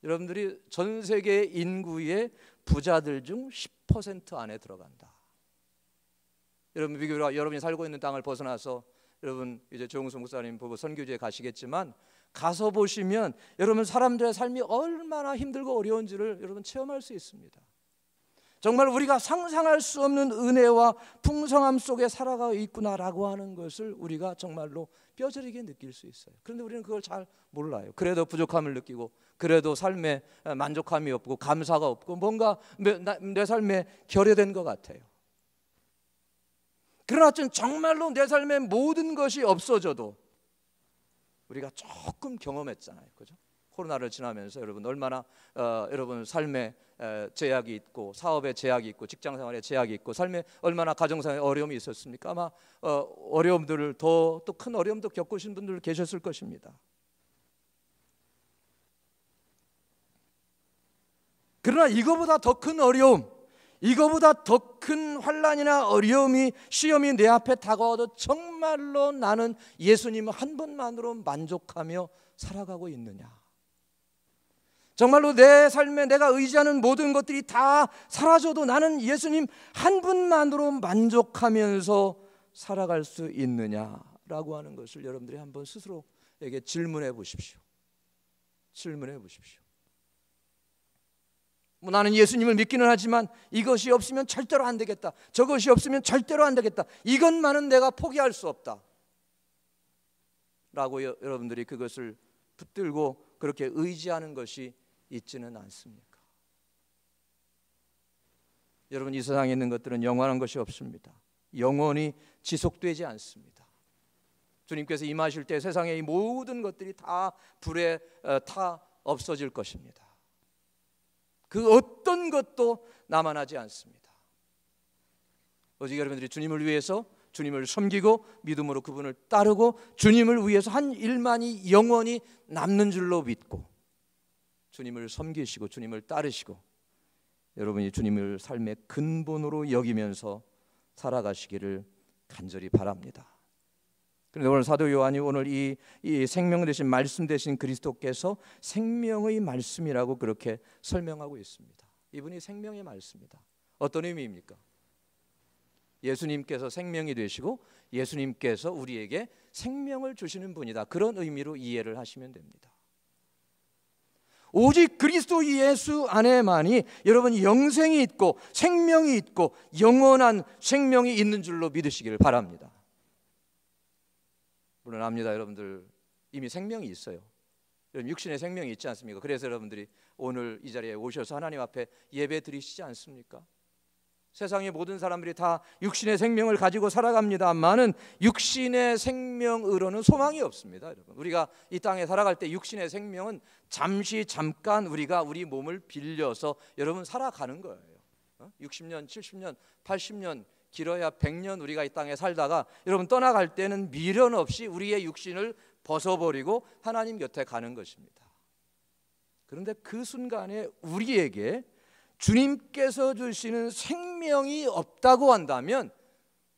여러분들이 전 세계 인구의 부자들 중 10% 안에 들어간다. 여러분, 미국으로 여러분이 살고 있는 땅을 벗어나서 여러분 이제 조용수 목사님 보고 선교지에 가시겠지만 가서 보시면 여러분 사람들의 삶이 얼마나 힘들고 어려운지를 여러분 체험할 수 있습니다. 정말 우리가 상상할 수 없는 은혜와 풍성함 속에 살아가고 있구나라고 하는 것을 우리가 정말로 뼈저리게 느낄 수 있어요. 그런데 우리는 그걸 잘 몰라요. 그래도 부족함을 느끼고 그래도 삶에 만족함이 없고 감사가 없고 뭔가 내 삶에 결여된 것 같아요. 그러나 정말로 내 삶의 모든 것이 없어져도 우리가 조금 경험했잖아요, 그죠? 코로나를 지나면서 여러분 얼마나 여러분 삶에 제약이 있고 사업에 제약이 있고 직장생활에 제약이 있고 삶에 얼마나 가정생활에 어려움이 있었습니까? 아마 어려움들을 더 또 큰 어려움도 겪으신 분들 계셨을 것입니다. 그러나 이거보다 더 큰 어려움, 이거보다 더 큰 환난이나 어려움이 시험이 내 앞에 다가와도 정말로 나는 예수님 한 분만으로 만족하며 살아가고 있느냐? 정말로 내 삶에 내가 의지하는 모든 것들이 다 사라져도 나는 예수님 한 분만으로 만족하면서 살아갈 수 있느냐라고 하는 것을 여러분들이 한번 스스로에게 질문해 보십시오. 질문해 보십시오. 나는 예수님을 믿기는 하지만 이것이 없으면 절대로 안 되겠다, 저것이 없으면 절대로 안 되겠다, 이것만은 내가 포기할 수 없다 라고 여러분들이 그것을 붙들고 그렇게 의지하는 것이 있지는 않습니까? 여러분, 이 세상에 있는 것들은 영원한 것이 없습니다. 영원히 지속되지 않습니다. 주님께서 임하실 때 세상의 이 모든 것들이 다 불에 타 없어질 것입니다. 그 어떤 것도 남아나지 않습니다. 오직 여러분들이 주님을 위해서 주님을 섬기고 믿음으로 그분을 따르고 주님을 위해서 한 일만이 영원히 남는 줄로 믿고 주님을 섬기시고 주님을 따르시고 여러분이 주님을 삶의 근본으로 여기면서 살아가시기를 간절히 바랍니다. 그런데 오늘 사도 요한이 오늘 이 생명 되신 말씀 되신 그리스도께서 생명의 말씀이라고 그렇게 설명하고 있습니다. 이분이 생명의 말씀이다. 어떤 의미입니까? 예수님께서 생명이 되시고 예수님께서 우리에게 생명을 주시는 분이다. 그런 의미로 이해를 하시면 됩니다. 오직 그리스도 예수 안에만이 여러분 영생이 있고 생명이 있고 영원한 생명이 있는 줄로 믿으시기를 바랍니다. 물론 압니다. 여러분들 이미 생명이 있어요. 여러분 육신의 생명이 있지 않습니까? 그래서 여러분들이 오늘 이 자리에 오셔서 하나님 앞에 예배 드리시지 않습니까? 세상의 모든 사람들이 다 육신의 생명을 가지고 살아갑니다만은 육신의 생명으로는 소망이 없습니다. 여러분, 우리가 이 땅에 살아갈 때 육신의 생명은 잠깐 우리가 우리 몸을 빌려서 여러분 살아가는 거예요. 60년, 70년, 80년, 길어야 100년 우리가 이 땅에 살다가 여러분 떠나갈 때는 미련 없이 우리의 육신을 벗어버리고 하나님 곁에 가는 것입니다. 그런데 그 순간에 우리에게 주님께서 주시는 생명이 없다고 한다면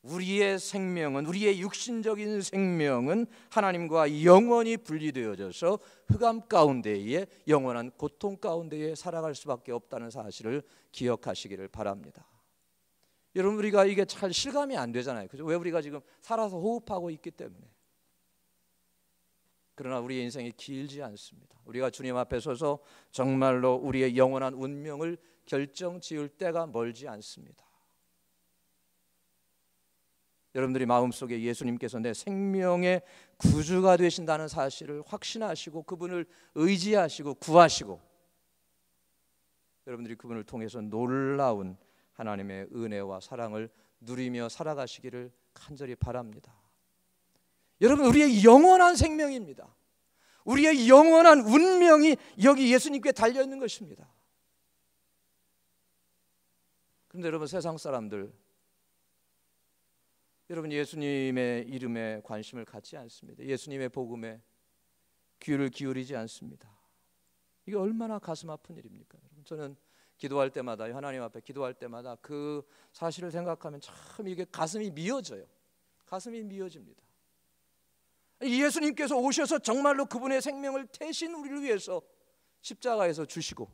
우리의 생명은, 우리의 육신적인 생명은 하나님과 영원히 분리되어져서 흑암 가운데에 영원한 고통 가운데에 살아갈 수밖에 없다는 사실을 기억하시기를 바랍니다. 여러분, 우리가 이게 잘 실감이 안 되잖아요. 그죠? 왜? 우리가 지금 살아서 호흡하고 있기 때문에. 그러나 우리의 인생이 길지 않습니다. 우리가 주님 앞에 서서 정말로 우리의 영원한 운명을 결정지을 때가 멀지 않습니다. 여러분들이 마음속에 예수님께서 내 생명의 구주가 되신다는 사실을 확신하시고 그분을 의지하시고 구하시고 여러분들이 그분을 통해서 놀라운 하나님의 은혜와 사랑을 누리며 살아가시기를 간절히 바랍니다. 여러분, 우리의 영원한 생명입니다. 우리의 영원한 운명이 여기 예수님께 달려있는 것입니다. 그런데 여러분, 세상 사람들, 여러분 예수님의 이름에 관심을 갖지 않습니다. 예수님의 복음에 귀를 기울이지 않습니다. 이게 얼마나 가슴 아픈 일입니까? 여러분, 저는 기도할 때마다, 하나님 앞에 기도할 때마다 그 사실을 생각하면 참 이게 가슴이 미어져요. 가슴이 미어집니다. 예수님께서 오셔서 정말로 그분의 생명을 대신 우리를 위해서 십자가에서 주시고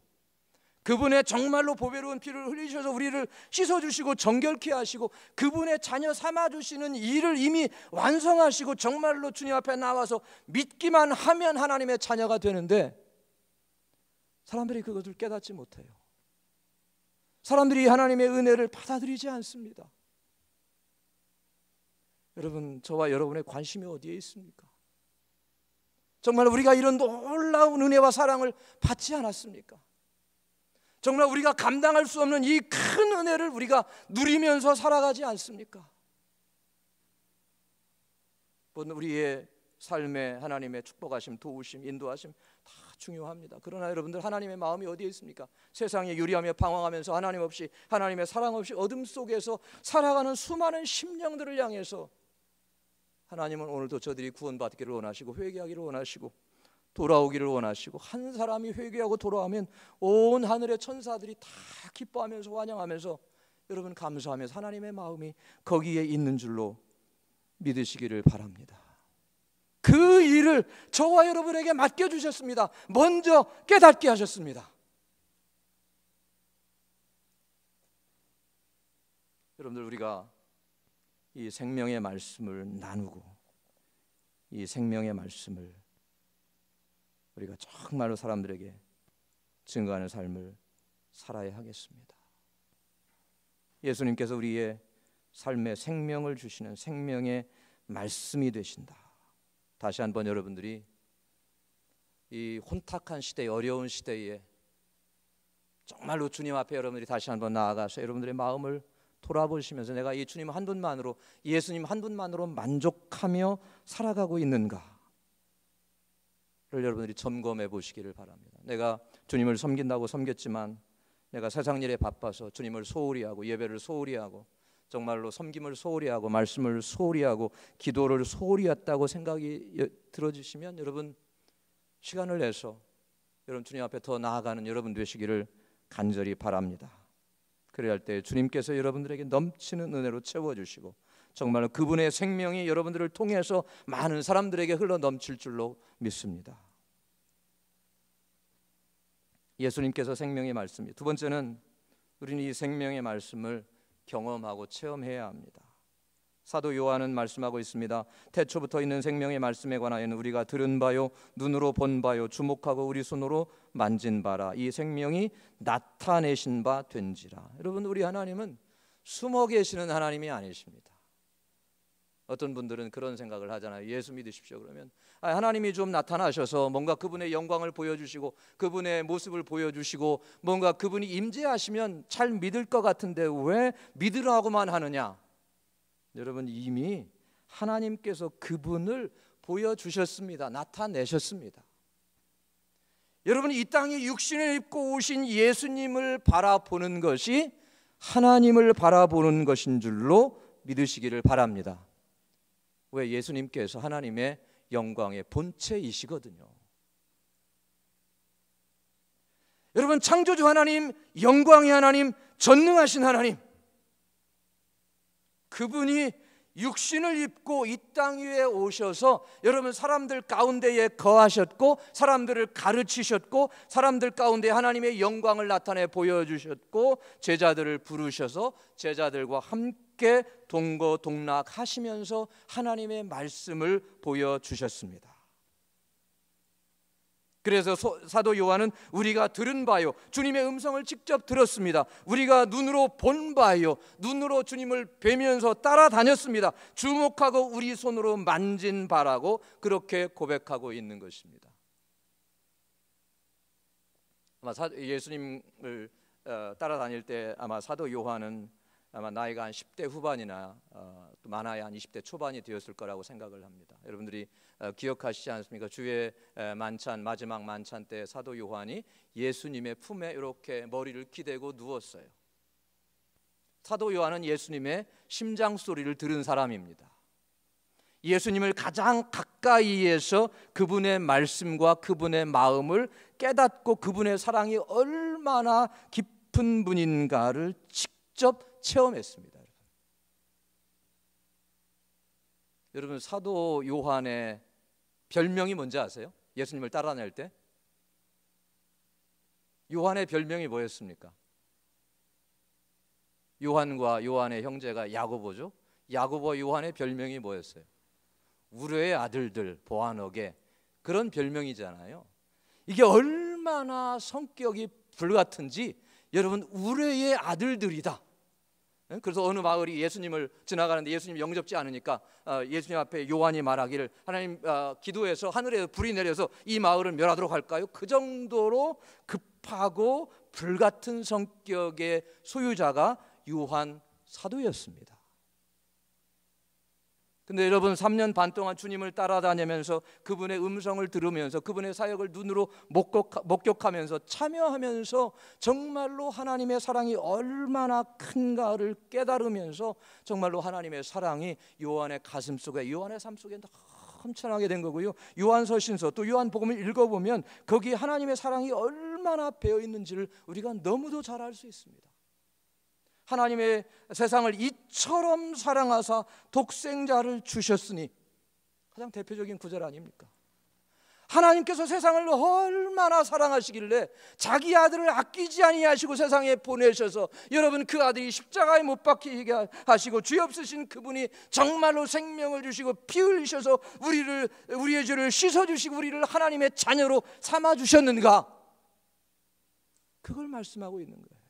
그분의 정말로 보배로운 피를 흘리셔서 우리를 씻어주시고 정결케 하시고 그분의 자녀 삼아주시는 일을 이미 완성하시고 정말로 주님 앞에 나와서 믿기만 하면 하나님의 자녀가 되는데 사람들이 그것을 깨닫지 못해요. 사람들이 하나님의 은혜를 받아들이지 않습니다. 여러분, 저와 여러분의 관심이 어디에 있습니까? 정말 우리가 이런 놀라운 은혜와 사랑을 받지 않았습니까? 정말 우리가 감당할 수 없는 이 큰 은혜를 우리가 누리면서 살아가지 않습니까? 우리의 삶에 하나님의 축복하심, 도우심, 인도하심 다 중요합니다. 그러나 여러분들, 하나님의 마음이 어디에 있습니까? 세상에 유리하며 방황하면서 하나님 없이, 하나님의 사랑 없이 어둠 속에서 살아가는 수많은 심령들을 향해서 하나님은 오늘도 저들이 구원받기를 원하시고 회개하기를 원하시고 돌아오기를 원하시고, 한 사람이 회개하고 돌아오면 온 하늘의 천사들이 다 기뻐하면서 환영하면서 여러분 감사하면서 하나님의 마음이 거기에 있는 줄로 믿으시기를 바랍니다. 그 일을 저와 여러분에게 맡겨주셨습니다. 먼저 깨닫게 하셨습니다. 여러분들, 우리가 이 생명의 말씀을 나누고 이 생명의 말씀을 우리가 정말로 사람들에게 증거하는 삶을 살아야 하겠습니다. 예수님께서 우리의 삶에 생명을 주시는 생명의 말씀이 되신다. 다시 한번 여러분들이 이 혼탁한 시대에, 어려운 시대에 정말로 주님 앞에 여러분들이 다시 한번 나아가서 여러분들의 마음을 돌아보시면서 내가 이 주님 한 분만으로, 예수님 한 분만으로 만족하며 살아가고 있는가 를 여러분들이 점검해 보시기를 바랍니다. 내가 주님을 섬긴다고 섬겼지만 내가 세상 일에 바빠서 주님을 소홀히 하고 예배를 소홀히 하고 정말로 섬김을 소홀히 하고 말씀을 소홀히 하고 기도를 소홀히 했다고 생각이 들어지시면 여러분 시간을 내서 여러분 주님 앞에 더 나아가는 여러분 되시기를 간절히 바랍니다. 그래야 할 때 주님께서 여러분들에게 넘치는 은혜로 채워주시고 정말 그분의 생명이 여러분들을 통해서 많은 사람들에게 흘러 넘칠 줄로 믿습니다. 예수님께서 생명의 말씀이, 두 번째는 우리는 이 생명의 말씀을 경험하고 체험해야 합니다. 사도 요한은 말씀하고 있습니다. 태초부터 있는 생명의 말씀에 관하여는 우리가 들은 바요, 눈으로 본 바요, 주목하고 우리 손으로 만진 바라. 이 생명이 나타내신 바 된지라. 여러분, 우리 하나님은 숨어 계시는 하나님이 아니십니다. 어떤 분들은 그런 생각을 하잖아요. 예수 믿으십시오 그러면 하나님이 좀 나타나셔서 뭔가 그분의 영광을 보여주시고 그분의 모습을 보여주시고 뭔가 그분이 임재하시면 잘 믿을 것 같은데 왜 믿으라고만 하느냐. 여러분, 이미 하나님께서 그분을 보여주셨습니다. 나타내셨습니다. 여러분, 이 땅에 육신을 입고 오신 예수님을 바라보는 것이 하나님을 바라보는 것인 줄로 믿으시기를 바랍니다. 왜? 예수님께서 하나님의 영광의 본체이시거든요. 여러분, 창조주 하나님, 영광의 하나님, 전능하신 하나님, 그분이 육신을 입고 이 땅 위에 오셔서 여러분 사람들 가운데에 거하셨고 사람들을 가르치셨고 사람들 가운데 하나님의 영광을 나타내 보여주셨고 제자들을 부르셔서 제자들과 함께 동거동락하시면서 하나님의 말씀을 보여주셨습니다. 그래서 사도 요한은 우리가 들은 바요, 주님의 음성을 직접 들었습니다. 우리가 눈으로 본 바요, 눈으로 주님을 뵈면서 따라다녔습니다. 주목하고 우리 손으로 만진 바라고 그렇게 고백하고 있는 것입니다. 아마 예수님을 따라다닐 때 아마 사도 요한은 아마 나이가 한 10대 후반이나 또 많아야 한 20대 초반이 되었을 거라고 생각을 합니다. 여러분들이 기억하시지 않습니까? 주의 만찬, 마지막 만찬 때 사도 요한이 예수님의 품에 이렇게 머리를 기대고 누웠어요. 사도 요한은 예수님의 심장 소리를 들은 사람입니다. 예수님을 가장 가까이에서 그분의 말씀과 그분의 마음을 깨닫고 그분의 사랑이 얼마나 깊은 분인가를 직접 체험했습니다. 여러분, 사도 요한의 별명이 뭔지 아세요? 예수님을 따라다닐 때 요한의 별명이 뭐였습니까? 요한과 요한의 형제가 야고보죠. 야고보 요한의 별명이 뭐였어요? 우레의 아들들, 보아너게, 그런 별명이잖아요. 이게 얼마나 성격이 불같은지, 여러분, 우레의 아들들이다. 그래서 어느 마을이 예수님을 지나가는데 예수님 영접지 않으니까 예수님 앞에 요한이 말하기를, 하나님, 기도해서 하늘에 불이 내려서 이 마을을 멸하도록 할까요? 그 정도로 급하고 불같은 성격의 소유자가 요한 사도였습니다. 근데 여러분, 3년 반 동안 주님을 따라다니면서 그분의 음성을 들으면서 그분의 사역을 눈으로 목격하면서 참여하면서 정말로 하나님의 사랑이 얼마나 큰가를 깨달으면서 정말로 하나님의 사랑이 요한의 가슴 속에, 요한의 삶 속에 넘쳐나게 된 거고요. 요한서신서 또 요한복음을 읽어보면 거기에 하나님의 사랑이 얼마나 배어 있는지를 우리가 너무도 잘 알 수 있습니다. 하나님의 세상을 이처럼 사랑하사 독생자를 주셨으니, 가장 대표적인 구절 아닙니까? 하나님께서 세상을 얼마나 사랑하시길래 자기 아들을 아끼지 아니하시고 세상에 보내셔서, 여러분, 그 아들이 십자가에 못 박히게 하시고 죄 없으신 그분이 정말로 생명을 주시고 피 흘리셔서 우리의 죄를 씻어주시고 우리를 하나님의 자녀로 삼아주셨는가? 그걸 말씀하고 있는 거예요.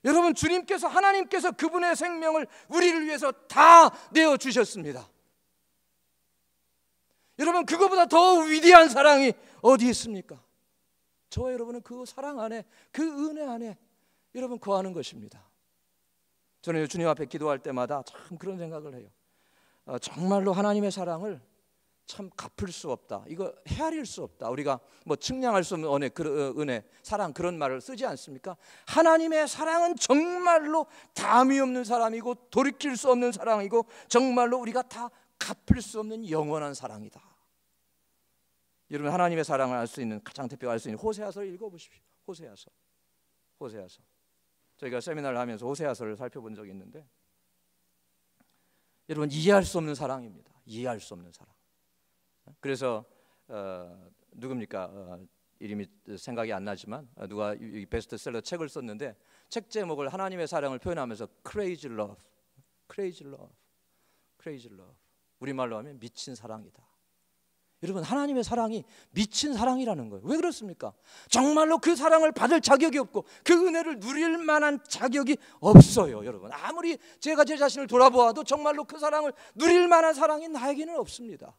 여러분, 주님께서, 하나님께서 그분의 생명을 우리를 위해서 다 내어주셨습니다. 여러분, 그거보다 더 위대한 사랑이 어디 있습니까? 저와 여러분은 그 사랑 안에, 그 은혜 안에 여러분 거하는 것입니다. 저는 주님 앞에 기도할 때마다 참 그런 생각을 해요. 정말로 하나님의 사랑을 참 갚을 수 없다, 이거 헤아릴 수 없다, 우리가 뭐 측량할 수 없는 은혜, 사랑, 그런 말을 쓰지 않습니까? 하나님의 사랑은 정말로 담이 없는 사랑이고 돌이킬 수 없는 사랑이고 정말로 우리가 다 갚을 수 없는 영원한 사랑이다. 여러분, 하나님의 사랑을 알 수 있는, 가장 대표가 알 수 있는 호세아서를 읽어보십시오. 호세아서. 저희가 세미나를 하면서 호세아서를 살펴본 적이 있는데, 여러분, 이해할 수 없는 사랑입니다. 이해할 수 없는 사랑. 그래서 누굽니까? 이름이 생각이 안 나지만 누가 이 베스트셀러 책을 썼는데, 책 제목을 하나님의 사랑을 표현하면서 Crazy Love, 우리말로 하면 미친 사랑이다. 여러분, 하나님의 사랑이 미친 사랑이라는 거예요. 왜 그렇습니까? 정말로 그 사랑을 받을 자격이 없고 그 은혜를 누릴 만한 자격이 없어요. 여러분, 아무리 제가 제 자신을 돌아보아도 정말로 그 사랑을 누릴 만한 사랑이 나에게는 없습니다.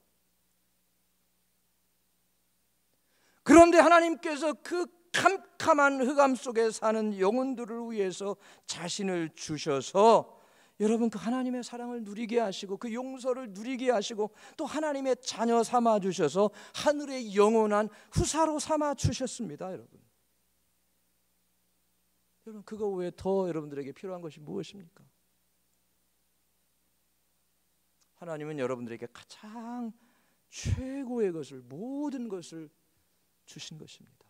그런데 하나님께서 그 캄캄한 흑암 속에 사는 영혼들을 위해서 자신을 주셔서, 여러분, 그 하나님의 사랑을 누리게 하시고 그 용서를 누리게 하시고 또 하나님의 자녀 삼아 주셔서 하늘의 영원한 후사로 삼아 주셨습니다. 여러분, 그거 외에 더 여러분들에게 필요한 것이 무엇입니까? 하나님은 여러분들에게 가장 최고의 것을, 모든 것을 주신 것입니다.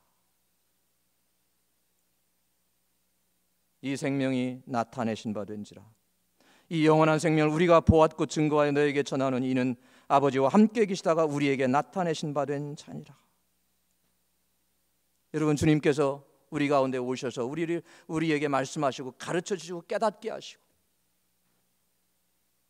이 생명이 나타내신 바 된지라. 이 영원한 생명을 우리가 보았고 증거하여 너에게 전하는 이는 아버지와 함께 계시다가 우리에게 나타내신 바 된 자니라. 여러분, 주님께서 우리 가운데 오셔서 우리에게 말씀하시고 가르쳐 주시고 깨닫게 하시고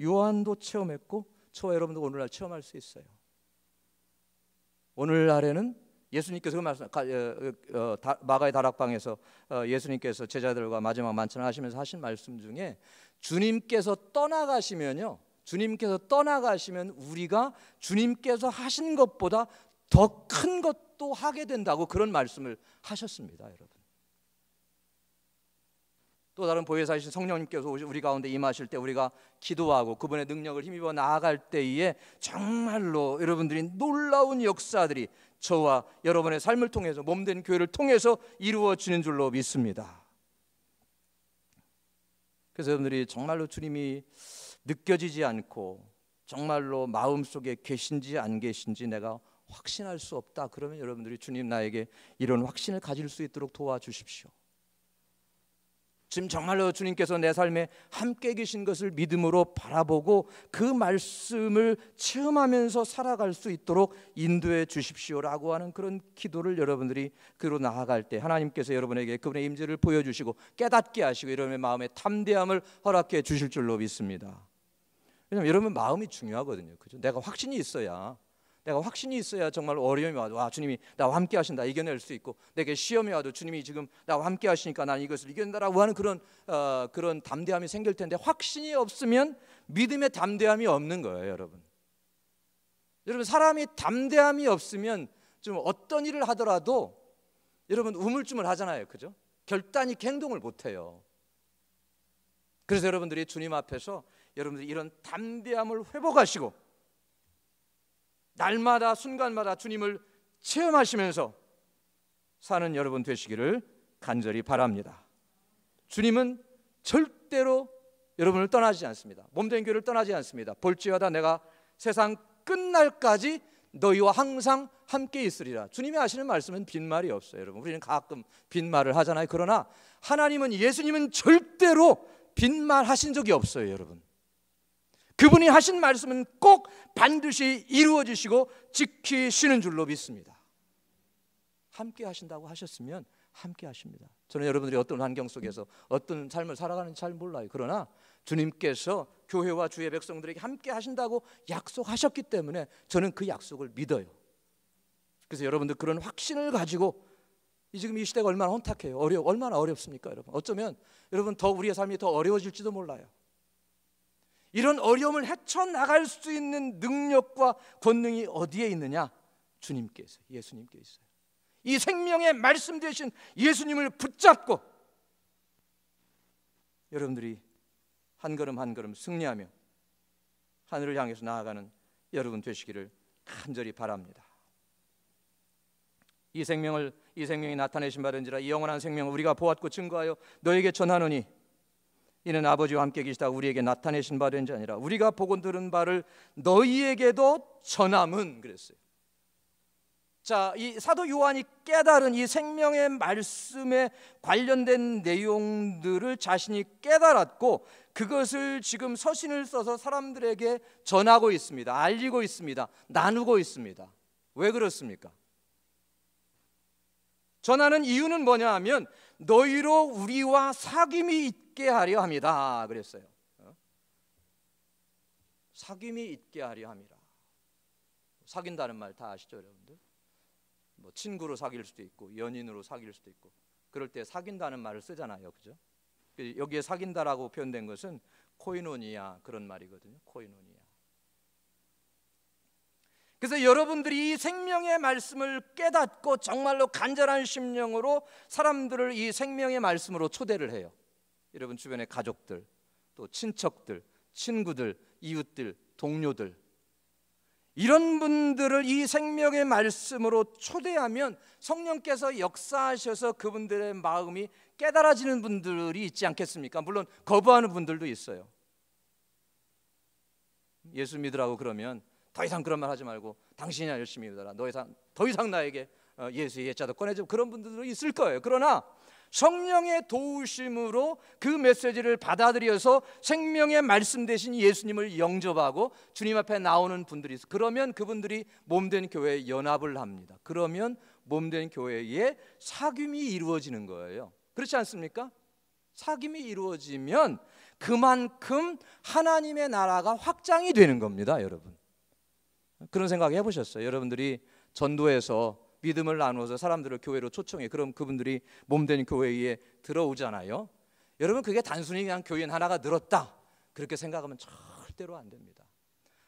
요한도 체험했고 저와 여러분도 오늘날 체험할 수 있어요. 오늘날에는 예수님께서 그 말씀, 마가의 다락방에서 예수님께서 제자들과 마지막 만찬을 하시면서 하신 말씀 중에 주님께서 떠나가시면요, 주님께서 떠나가시면 우리가 주님께서 하신 것보다 더 큰 것도 하게 된다고 그런 말씀을 하셨습니다, 여러분. 또 다른 보혜사이신 성령님께서 우리 가운데 임하실 때 우리가 기도하고 그분의 능력을 힘입어 나아갈 때에 정말로 여러분들이 놀라운 역사들이 저와 여러분의 삶을 통해서, 몸된 교회를 통해서 이루어지는 줄로 믿습니다. 그래서 여러분들이 정말로 주님이 느껴지지 않고 정말로 마음속에 계신지 안 계신지 내가 확신할 수 없다, 그러면 여러분들이 주님 나에게 이런 확신을 가질 수 있도록 도와주십시오. 지금 정말로 주님께서 내 삶에 함께 계신 것을 믿음으로 바라보고 그 말씀을 체험하면서 살아갈 수 있도록 인도해 주십시오라고 하는 그런 기도를 여러분들이 그로 나아갈 때 하나님께서 여러분에게 그분의 임재를 보여주시고 깨닫게 하시고 여러분의 마음에 담대함을 허락해 주실 줄로 믿습니다. 왜냐하면 여러분 마음이 중요하거든요, 그죠? 내가 확신이 있어야 정말 어려움이 와도 주님이 나와 함께 하신다 이겨낼 수 있고, 내게 시험이 와도 주님이 지금 나와 함께 하시니까 나는 이것을 이겨낸다라고 하는 그런 담대함이 생길 텐데, 확신이 없으면 믿음의 담대함이 없는 거예요, 여러분. 여러분, 사람이 담대함이 없으면 좀 어떤 일을 하더라도 여러분 우물쭈물 하잖아요, 그죠? 결단 있게 행동을 못 해요. 그래서 여러분들이 주님 앞에서 여러분들이 이런 담대함을 회복하시고 날마다 순간마다 주님을 체험하시면서 사는 여러분 되시기를 간절히 바랍니다. 주님은 절대로 여러분을 떠나지 않습니다. 몸된 교회를 떠나지 않습니다. 볼지어다 내가 세상 끝날까지 너희와 항상 함께 있으리라. 주님이 하시는 말씀은 빈말이 없어요, 여러분. 우리는 가끔 빈말을 하잖아요. 그러나 하나님은, 예수님은 절대로 빈말 하신 적이 없어요, 여러분. 그분이 하신 말씀은 꼭 반드시 이루어지시고 지키시는 줄로 믿습니다. 함께 하신다고 하셨으면 함께 하십니다. 저는 여러분들이 어떤 환경 속에서 어떤 삶을 살아가는지 잘 몰라요. 그러나 주님께서 교회와 주의 백성들에게 함께 하신다고 약속하셨기 때문에 저는 그 약속을 믿어요. 그래서 여러분들 그런 확신을 가지고 지금 이 시대가 얼마나 혼탁해요. 얼마나 어렵습니까, 여러분? 어쩌면 여러분 더 우리의 삶이 더 어려워질지도 몰라요. 이런 어려움을 헤쳐나갈 수 있는 능력과 권능이 어디에 있느냐? 주님께서, 예수님께 있어요. 이 생명의 말씀 되신 예수님을 붙잡고 여러분들이 한 걸음 한 걸음 승리하며 하늘을 향해서 나아가는 여러분 되시기를 간절히 바랍니다. 이 생명이 나타내신 바된지라 이 영원한 생명을 우리가 보았고 증거하여 너에게 전하노니 이는 아버지와 함께 계시다 우리에게 나타내신 바 된 자 아니라 우리가 보고 들은 바를 너희에게도 전함은, 그랬어요. 자, 이 사도 요한이 깨달은 이 생명의 말씀에 관련된 내용들을 자신이 깨달았고 그것을 지금 서신을 써서 사람들에게 전하고 있습니다. 알리고 있습니다. 나누고 있습니다. 왜 그렇습니까? 전하는 이유는 뭐냐 하면 너희로 우리와 사귐이 있게 하려 함이다 그랬어요. 사귐이 있게 하려 함이라. 사귄다는 말 다 아시죠, 여러분들? 뭐 친구로 사귈 수도 있고 연인으로 사귈 수도 있고 그럴 때 사귄다는 말을 쓰잖아요, 그죠? 여기에 사귄다라고 표현된 것은 코이노니아 그런 말이거든요. 코이노니아. 그래서 여러분들이 이 생명의 말씀을 깨닫고 정말로 간절한 심령으로 사람들을 이 생명의 말씀으로 초대를 해요. 여러분 주변의 가족들, 또 친척들, 친구들, 이웃들, 동료들, 이런 분들을 이 생명의 말씀으로 초대하면 성령께서 역사하셔서 그분들의 마음이 깨달아지는 분들이 있지 않겠습니까? 물론 거부하는 분들도 있어요. 예수 믿으라고 그러면 더 이상 그런 말 하지 말고 당신이나 열심히 믿어라. 더 이상 나에게 예수의 예자도 꺼내줘. 그런 분들도 있을 거예요. 그러나 성령의 도우심으로 그 메시지를 받아들여서 생명의 말씀 대신 예수님을 영접하고 주님 앞에 나오는 분들이 있어요. 그러면 그분들이 몸된 교회에 연합을 합니다. 그러면 몸된 교회에 사귐이 이루어지는 거예요. 그렇지 않습니까? 사귐이 이루어지면 그만큼 하나님의 나라가 확장이 되는 겁니다, 여러분. 그런 생각 해보셨어요? 여러분들이 전도해서 믿음을 나누어서 사람들을 교회로 초청해. 그럼 그분들이 몸된 교회에 들어오잖아요. 여러분, 그게 단순히 그냥 교인 하나가 늘었다 그렇게 생각하면 절대로 안 됩니다.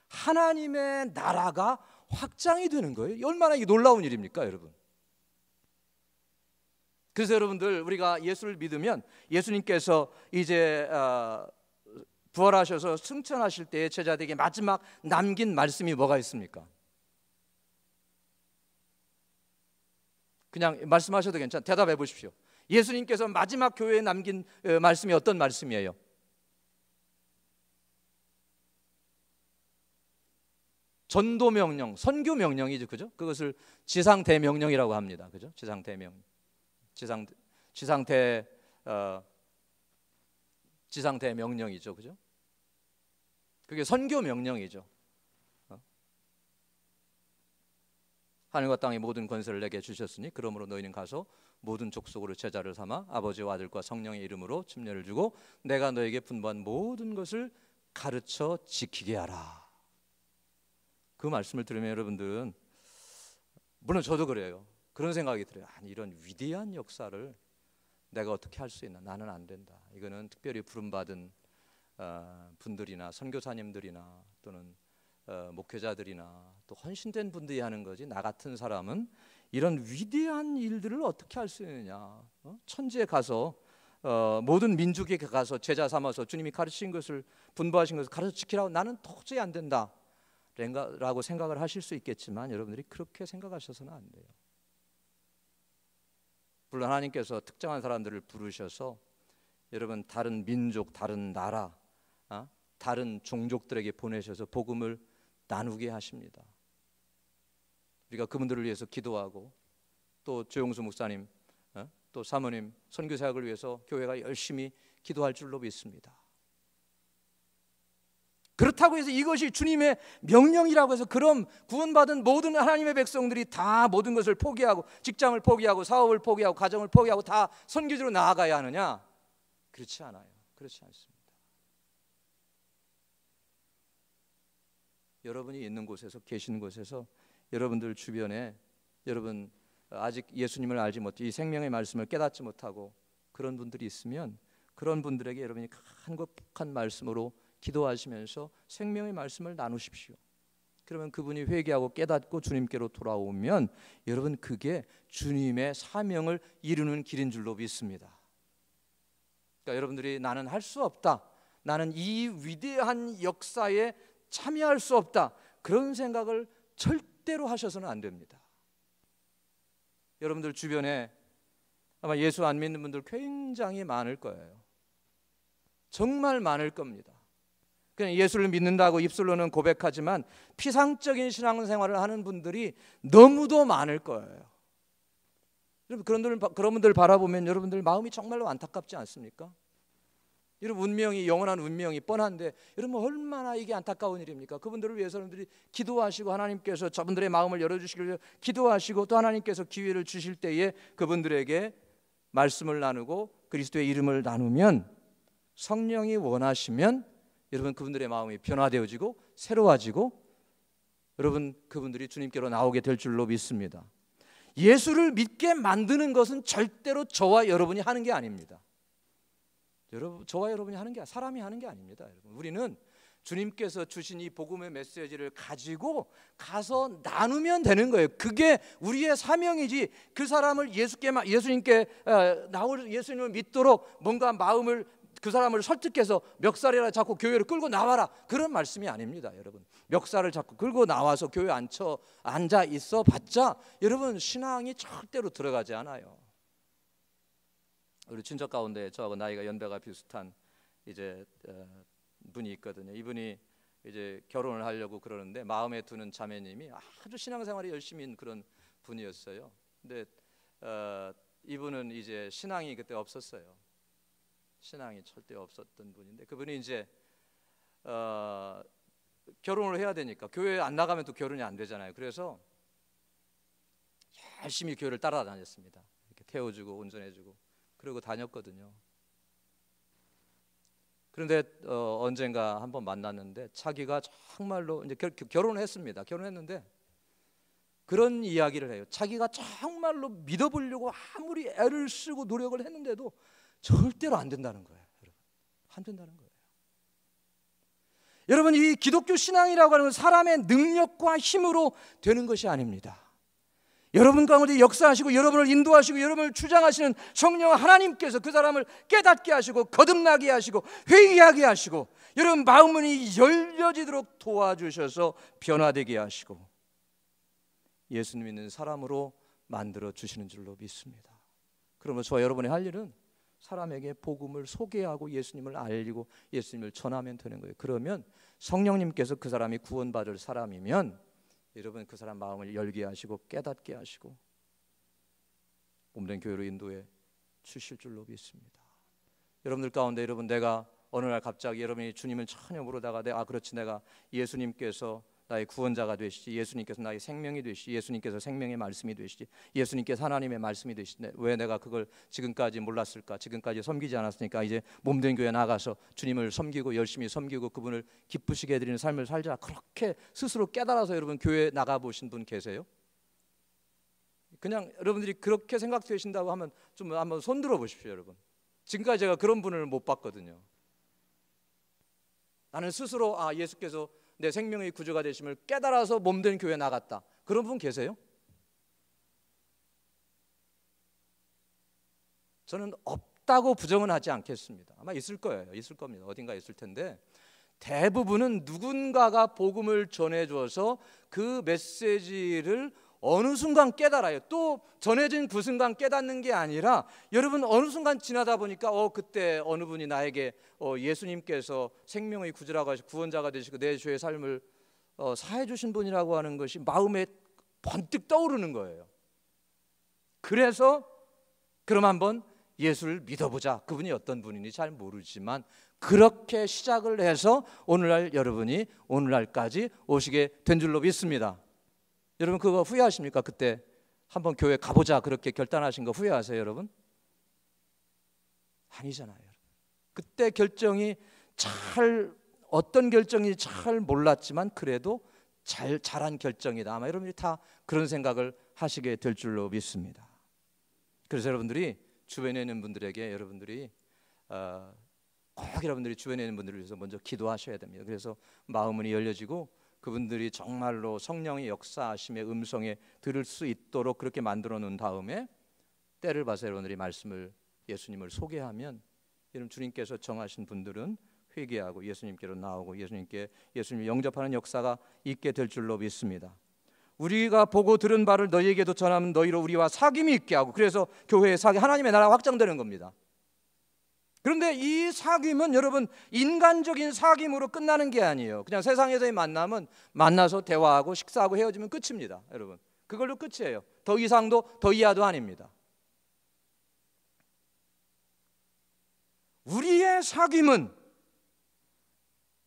하나님의 나라가 확장이 되는 거예요. 얼마나 이게 놀라운 일입니까, 여러분? 그래서 여러분들, 우리가 예수를 믿으면 예수님께서 이제 부활하셔서 승천하실 때에 제자들에게 마지막 남긴 말씀이 뭐가 있습니까? 그냥 말씀하셔도 괜찮아요. 대답해 보십시오. 예수님께서 마지막 교회에 남긴 말씀이 어떤 말씀이에요? 전도 명령, 선교 명령이죠, 그죠? 그것을 지상 대명령이라고 합니다, 그죠? 지상 대명, 지상 대명령이죠, 그죠? 그게 선교 명령이죠. 하늘과 땅의 모든 권세를 내게 주셨으니 그러므로 너희는 가서 모든 족속으로 제자를 삼아 아버지와 아들과 성령의 이름으로 침례를 주고 내가 너에게 분부한 모든 것을 가르쳐 지키게 하라. 그 말씀을 들으면 여러분들은, 물론 저도 그래요. 그런 생각이 들어요. 아니, 이런 위대한 역사를 내가 어떻게 할 수 있나? 나는 안 된다. 이거는 특별히 부름받은 분들이나 선교사님들이나 또는 목회자들이나 또 헌신된 분들이 하는 거지, 나 같은 사람은 이런 위대한 일들을 어떻게 할 수 있느냐? 천지에 가서 모든 민족에 가서 제자 삼아서 주님이 가르친 것을, 분부하신 것을 가르쳐 지키라고, 나는 도저히 안 된다 라고 생각을 하실 수 있겠지만 여러분들이 그렇게 생각하셔서는 안 돼요. 물론 하나님께서 특정한 사람들을 부르셔서 여러분 다른 민족, 다른 나라, 다른 종족들에게 보내셔서 복음을 나누게 하십니다. 우리가 그분들을 위해서 기도하고 또 조용수 목사님, 또 사모님 선교사역을 위해서 교회가 열심히 기도할 줄로 믿습니다. 그렇다고 해서 이것이 주님의 명령이라고 해서 그럼 구원받은 모든 하나님의 백성들이 다 모든 것을 포기하고 직장을 포기하고 사업을 포기하고 가정을 포기하고 다 선교지로 나아가야 하느냐? 그렇지 않아요. 그렇지 않습니다. 여러분이 있는 곳에서, 계시는 곳에서 여러분들 주변에, 여러분 아직 예수님을 알지 못해 이 생명의 말씀을 깨닫지 못하고 그런 분들이 있으면 그런 분들에게 여러분이 한곡한 말씀으로 기도하시면서 생명의 말씀을 나누십시오. 그러면 그분이 회개하고 깨닫고 주님께로 돌아오면 여러분 그게 주님의 사명을 이루는 길인 줄로 믿습니다. 그러니까 여러분들이 나는 할 수 없다, 나는 이 위대한 역사에 참여할 수 없다, 그런 생각을 절대로 하셔서는 안 됩니다. 여러분들 주변에 아마 예수 안 믿는 분들 굉장히 많을 거예요. 정말 많을 겁니다. 그냥 예수를 믿는다고 입술로는 고백하지만 피상적인 신앙생활을 하는 분들이 너무도 많을 거예요. 여러분 그런 분들 바라보면 여러분들 마음이 정말로 안타깝지 않습니까? 여러분 운명이, 영원한 운명이 뻔한데 여러분 얼마나 이게 안타까운 일입니까? 그분들을 위해서 여러분들이 기도하시고 하나님께서 저분들의 마음을 열어주시기를 기도하시고 또 하나님께서 기회를 주실 때에 그분들에게 말씀을 나누고 그리스도의 이름을 나누면 성령이 원하시면 여러분 그분들의 마음이 변화되어지고 새로워지고 여러분 그분들이 주님께로 나오게 될 줄로 믿습니다. 예수를 믿게 만드는 것은 절대로 저와 여러분이 하는 게 아닙니다. 저와 여러분이 하는 게, 사람이 하는 게 아닙니다. 여러분, 우리는 주님께서 주신 이 복음의 메시지를 가지고 가서 나누면 되는 거예요. 그게 우리의 사명이지, 그 사람을 예수님께 예수님을 믿도록 뭔가 마음을, 그 사람을 설득해서 멱살이라 자꾸 교회를 끌고 나와라, 그런 말씀이 아닙니다. 여러분, 멱살을 자꾸 끌고 나와서 교회에 앉아 있어 봤자 여러분 신앙이 절대로 들어가지 않아요. 우리 친척 가운데 저하고 나이가 연배가 비슷한 이제 분이 있거든요. 이분이 이제 결혼을 하려고 그러는데 마음에 드는 자매님이 아주 신앙생활이 열심인 그런 분이었어요. 근데 이분은 이제 신앙이 그때 없었어요. 신앙이 절대 없었던 분인데 그분이 이제 결혼을 해야 되니까 교회 안 나가면 또 결혼이 안 되잖아요. 그래서 열심히 교회를 따라다녔습니다. 이렇게 태워주고 운전해주고 그러고 다녔거든요. 그런데 언젠가 한번 만났는데 자기가 정말로 이제 결혼했습니다. 결혼했는데 그런 이야기를 해요. 자기가 정말로 믿어보려고 아무리 애를 쓰고 노력을 했는데도 절대로 안 된다는 거예요. 여러분, 안 된다는 거예요. 여러분, 이 기독교 신앙이라고 하는 건 사람의 능력과 힘으로 되는 것이 아닙니다. 여러분 가운데 역사하시고 여러분을 인도하시고 여러분을 주장하시는 성령 하나님께서 그 사람을 깨닫게 하시고 거듭나게 하시고 회개하게 하시고 여러분 마음문이 열려지도록 도와주셔서 변화되게 하시고 예수님 믿는 사람으로 만들어 주시는 줄로 믿습니다. 그러면 저와 여러분이 할 일은 사람에게 복음을 소개하고 예수님을 알리고 예수님을 전하면 되는 거예요. 그러면 성령님께서 그 사람이 구원받을 사람이면 여러분 그 사람 마음을 열게 하시고 깨닫게 하시고 몸된 교회로 인도해 주실 줄로 믿습니다. 여러분들 가운데 여러분 내가 어느 날 갑자기 여러분이 주님을 전혀 모르다가 그렇지 내가 예수님께서 나의 구원자가 되시지 예수님께서 나의 생명이 되시지 예수님께서 생명의 말씀이 되시지 예수님께서 하나님의 말씀이 되시지 왜 내가 그걸 지금까지 몰랐을까 지금까지 섬기지 않았으니까 이제 몸된 교회 나가서 주님을 섬기고 열심히 섬기고 그분을 기쁘시게 해드리는 삶을 살자 그렇게 스스로 깨달아서 여러분 교회 나가보신 분 계세요? 그냥 여러분들이 그렇게 생각되신다고 하면 좀 한번 손 들어 보십시오. 여러분 지금까지 제가 그런 분을 못 봤거든요. 나는 스스로 예수께서 내 생명의 구주가 되심을 깨달아서 몸된 교회 나갔다. 그런 분 계세요? 저는 없다고 부정은 하지 않겠습니다. 아마 있을 거예요. 있을 겁니다. 어딘가 있을 텐데 대부분은 누군가가 복음을 전해줘서 그 메시지를 어느 순간 깨달아요. 또 전해진 그 순간 깨닫는 게 아니라 여러분 어느 순간 지나다 보니까 그때 어느 분이 나에게 예수님께서 생명의 구주라고 하시고 구원자가 되시고 내 죄의 삶을 사해 주신 분이라고 하는 것이 마음에 번뜩 떠오르는 거예요. 그래서 그럼 한번 예수를 믿어보자. 그분이 어떤 분인지 잘 모르지만 그렇게 시작을 해서 오늘날 여러분이 오늘날까지 오시게 된 줄로 믿습니다. 여러분 그거 후회하십니까? 그때 한번 교회 가보자 그렇게 결단하신 거 후회하세요 여러분? 아니잖아요. 그때 결정이 어떤 결정인지 잘 몰랐지만 그래도 잘한 결정이다. 아마 여러분이 다 그런 생각을 하시게 될 줄로 믿습니다. 그래서 여러분들이 주변에 있는 분들에게 여러분들이 꼭 여러분들이 주변에 있는 분들을 위해서 먼저 기도하셔야 됩니다. 그래서 마음문이 열려지고 그분들이 정말로 성령의 역사하심의 음성에 들을 수 있도록 그렇게 만들어 놓은 다음에 때를 봐서 여러분들이 예수님을 소개하면 여러분 주님께서 정하신 분들은 회개하고 예수님께로 나오고 예수님을 영접하는 역사가 있게 될 줄로 믿습니다. 우리가 보고 들은 바를 너희에게도 전하면 너희로 우리와 사귐이 있게 하고 그래서 교회의 하나님의 나라가 확장되는 겁니다. 그런데 이 사귐은 여러분 인간적인 사귐으로 끝나는 게 아니에요. 그냥 세상에서의 만남은 만나서 대화하고 식사하고 헤어지면 끝입니다. 여러분 그걸로 끝이에요. 더 이상도 더 이하도 아닙니다. 우리의 사귐은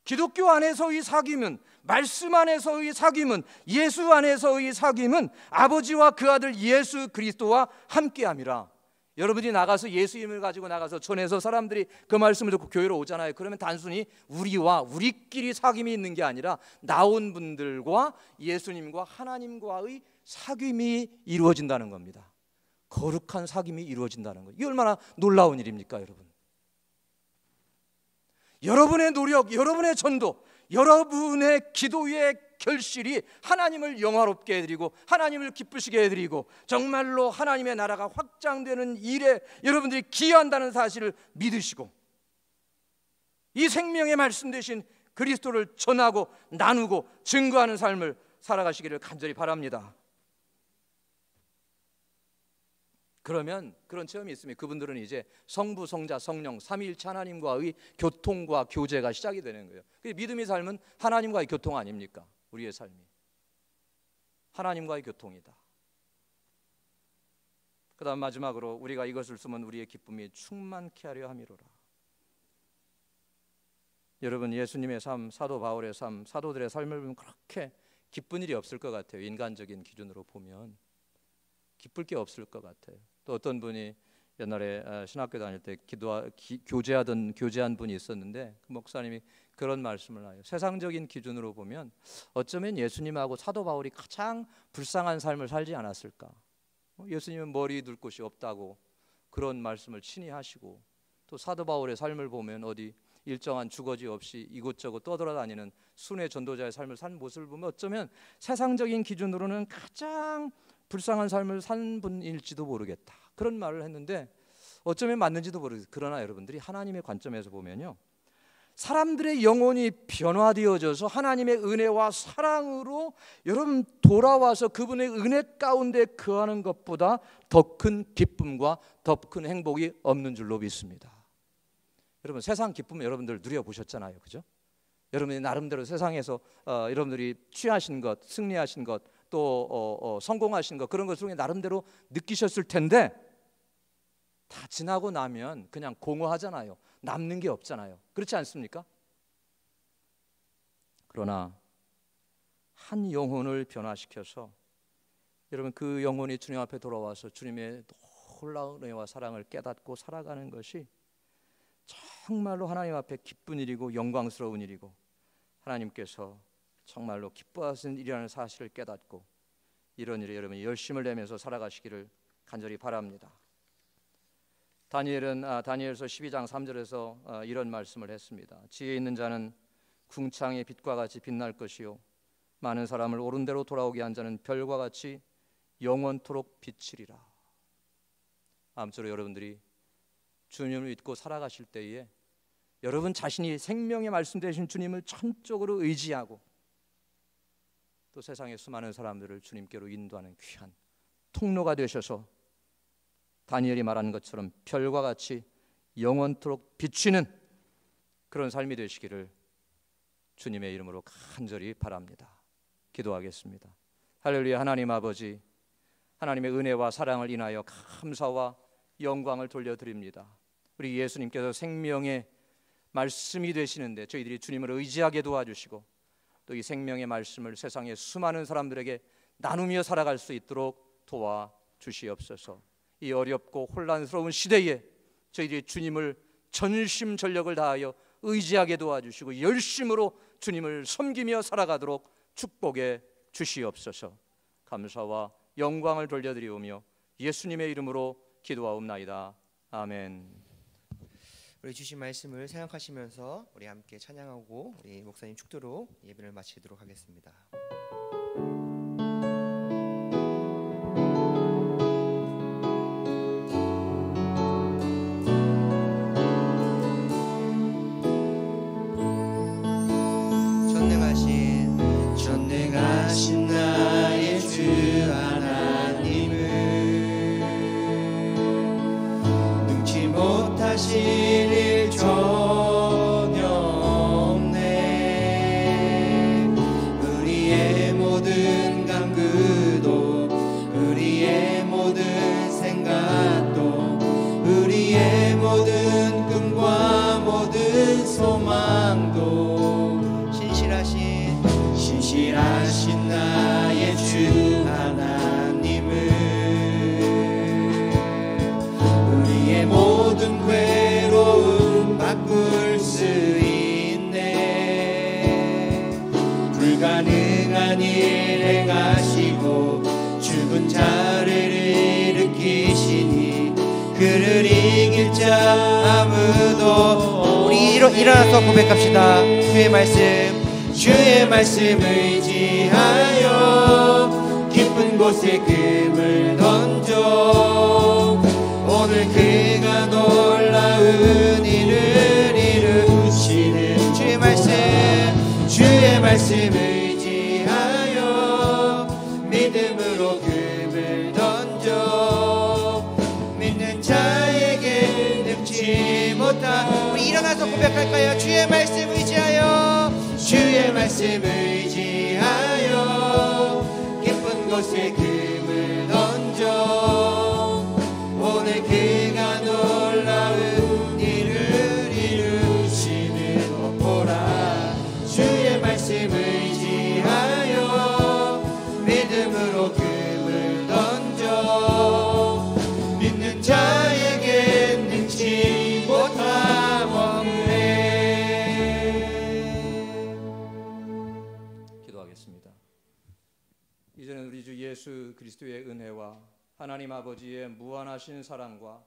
기독교 안에서의 사귐은 말씀 안에서의 사귐은 예수 안에서의 사귐은 아버지와 그 아들 예수 그리스도와 함께함이라. 여러분이 나가서 예수 이름을 가지고 나가서 전해서 사람들이 그 말씀을 듣고 교회로 오잖아요. 그러면 단순히 우리끼리 사귐이 있는 게 아니라 나온 분들과 예수님과 하나님과의 사귐이 이루어진다는 겁니다. 거룩한 사귐이 이루어진다는 거예요. 이게 얼마나 놀라운 일입니까 여러분. 여러분의 노력, 여러분의 전도, 여러분의 기도의 결실이 하나님을 영화롭게 해드리고 하나님을 기쁘시게 해드리고 정말로 하나님의 나라가 확장되는 일에 여러분들이 기여한다는 사실을 믿으시고 이 생명의 말씀 되신 그리스도를 전하고 나누고 증거하는 삶을 살아가시기를 간절히 바랍니다. 그러면 그런 체험이 있으면 그분들은 이제 성부, 성자, 성령 삼위일체 하나님과의 교통과 교제가 시작이 되는 거예요. 믿음의 삶은 하나님과의 교통 아닙니까? 우리의 삶이 하나님과의 교통이다. 그 다음 마지막으로 우리가 이것을 쓰면 우리의 기쁨이 충만케 하려 함이로라. 여러분 예수님의 삶, 사도 바울의 삶, 사도들의 삶을 보면 그렇게 기쁜 일이 없을 것 같아요. 인간적인 기준으로 보면 기쁠 게 없을 것 같아요. 또 어떤 분이 옛날에 신학교 다닐 때 교제한 분이 있었는데 그 목사님이 그런 말씀을 해요. 세상적인 기준으로 보면 어쩌면 예수님하고 사도 바울이 가장 불쌍한 삶을 살지 않았을까. 예수님은 머리 둘 곳이 없다고 그런 말씀을 친히 하시고, 또 사도 바울의 삶을 보면 어디 일정한 주거지 없이 이곳저곳 떠돌아다니는 순회 전도자의 삶을 산 모습을 보면 어쩌면 세상적인 기준으로는 가장 불쌍한 삶을 산 분일지도 모르겠다, 그런 말을 했는데 어쩌면 맞는지도 모르겠어요. 그러나 여러분들이 하나님의 관점에서 보면요, 사람들의 영혼이 변화되어져서 하나님의 은혜와 사랑으로 여러분 돌아와서 그분의 은혜 가운데 거하는 것보다 더 큰 기쁨과 더 큰 행복이 없는 줄로 믿습니다. 여러분 세상 기쁨 여러분들 누려보셨잖아요, 그죠? 여러분이 나름대로 세상에서 여러분들이 취하신 것, 승리하신 것, 또 성공하신 것, 그런 것을 나름대로 느끼셨을 텐데 다 지나고 나면 그냥 공허하잖아요. 남는 게 없잖아요. 그렇지 않습니까? 그러나 한 영혼을 변화시켜서 여러분 그 영혼이 주님 앞에 돌아와서 주님의 놀라운 은혜와 사랑을 깨닫고 살아가는 것이 정말로 하나님 앞에 기쁜 일이고 영광스러운 일이고 하나님께서 정말로 기뻐하시는 일이라는 사실을 깨닫고 이런 일에 여러분이 열심을 내면서 살아가시기를 간절히 바랍니다. 다니엘은 다니엘서 12장 3절에서 이런 말씀을 했습니다. 지혜 있는 자는 궁창의 빛과 같이 빛날 것이요 많은 사람을 옳은 대로 돌아오게 한 자는 별과 같이 영원토록 비치리라. 아무쪼록 여러분들이 주님을 믿고 살아가실 때에 여러분 자신이 생명의 말씀 되신 주님을 전적으로 의지하고 또 세상의 수많은 사람들을 주님께로 인도하는 귀한 통로가 되셔서 다니엘이 말하는 것처럼 별과 같이 영원토록 비치는 그런 삶이 되시기를 주님의 이름으로 간절히 바랍니다. 기도하겠습니다. 할렐루야. 하나님 아버지, 하나님의 은혜와 사랑을 인하여 감사와 영광을 돌려드립니다. 우리 예수님께서 생명의 말씀이 되시는데 저희들이 주님을 의지하게 도와주시고 또 이 생명의 말씀을 세상의 수많은 사람들에게 나누며 살아갈 수 있도록 도와주시옵소서. 이 어렵고 혼란스러운 시대에 저희들이 주님을 전심전력을 다하여 의지하게 도와주시고 열심으로 주님을 섬기며 살아가도록 축복해 주시옵소서. 감사와 영광을 돌려드리오며 예수님의 이름으로 기도하옵나이다. 아멘. 우리 주신 말씀을 생각하시면서 우리 함께 찬양하고 우리 목사님 축도로 예배를 마치도록 하겠습니다. 전능하신 나의 주 하나님은 능치 못하신 일 전혀 없네. 우리의 모든 간구도 우리의 모든 생각도 우리의 모든 꿈과 모든 소망도 신실하신 나의 주 하나님은 우리의 모든 괴로움 바꿀 수 있네. 불가능한 일 행하시고 죽은 자를 일으키시니 그를 이길 자 아무도. 우리 일어나서 고백합시다. 주의 말씀 의지하여 깊은 곳에 금을 던져 오늘 그가 놀라운 일을 이루시는 주의 말씀 의지하여 믿음으로 금을 던져 믿는 자에게 능치 못한. 우리 일어나서 고백할까요? 주의 말씀 의지하여 깊은 곳에 금을 던져 오늘 그가 놀라운 일을 이루시는 보라. 주의 말씀 의지하여 믿음으로 금을 던져 믿는 자에게 기도하겠습니다. 이제는 우리 주 예수 그리스도의 은혜와 하나님 아버지의 무한하신 사랑과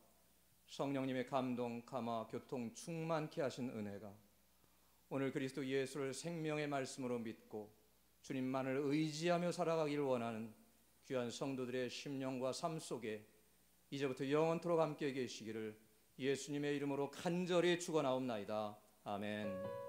성령님의 감동, 감화, 교통 충만케 하신 은혜가 오늘 그리스도 예수를 생명의 말씀으로 믿고 주님만을 의지하며 살아가기를 원하는 귀한 성도들의 심령과 삶 속에 이제부터 영원토록 함께 계시기를 예수님의 이름으로 간절히 축원하옵나이다. 아멘.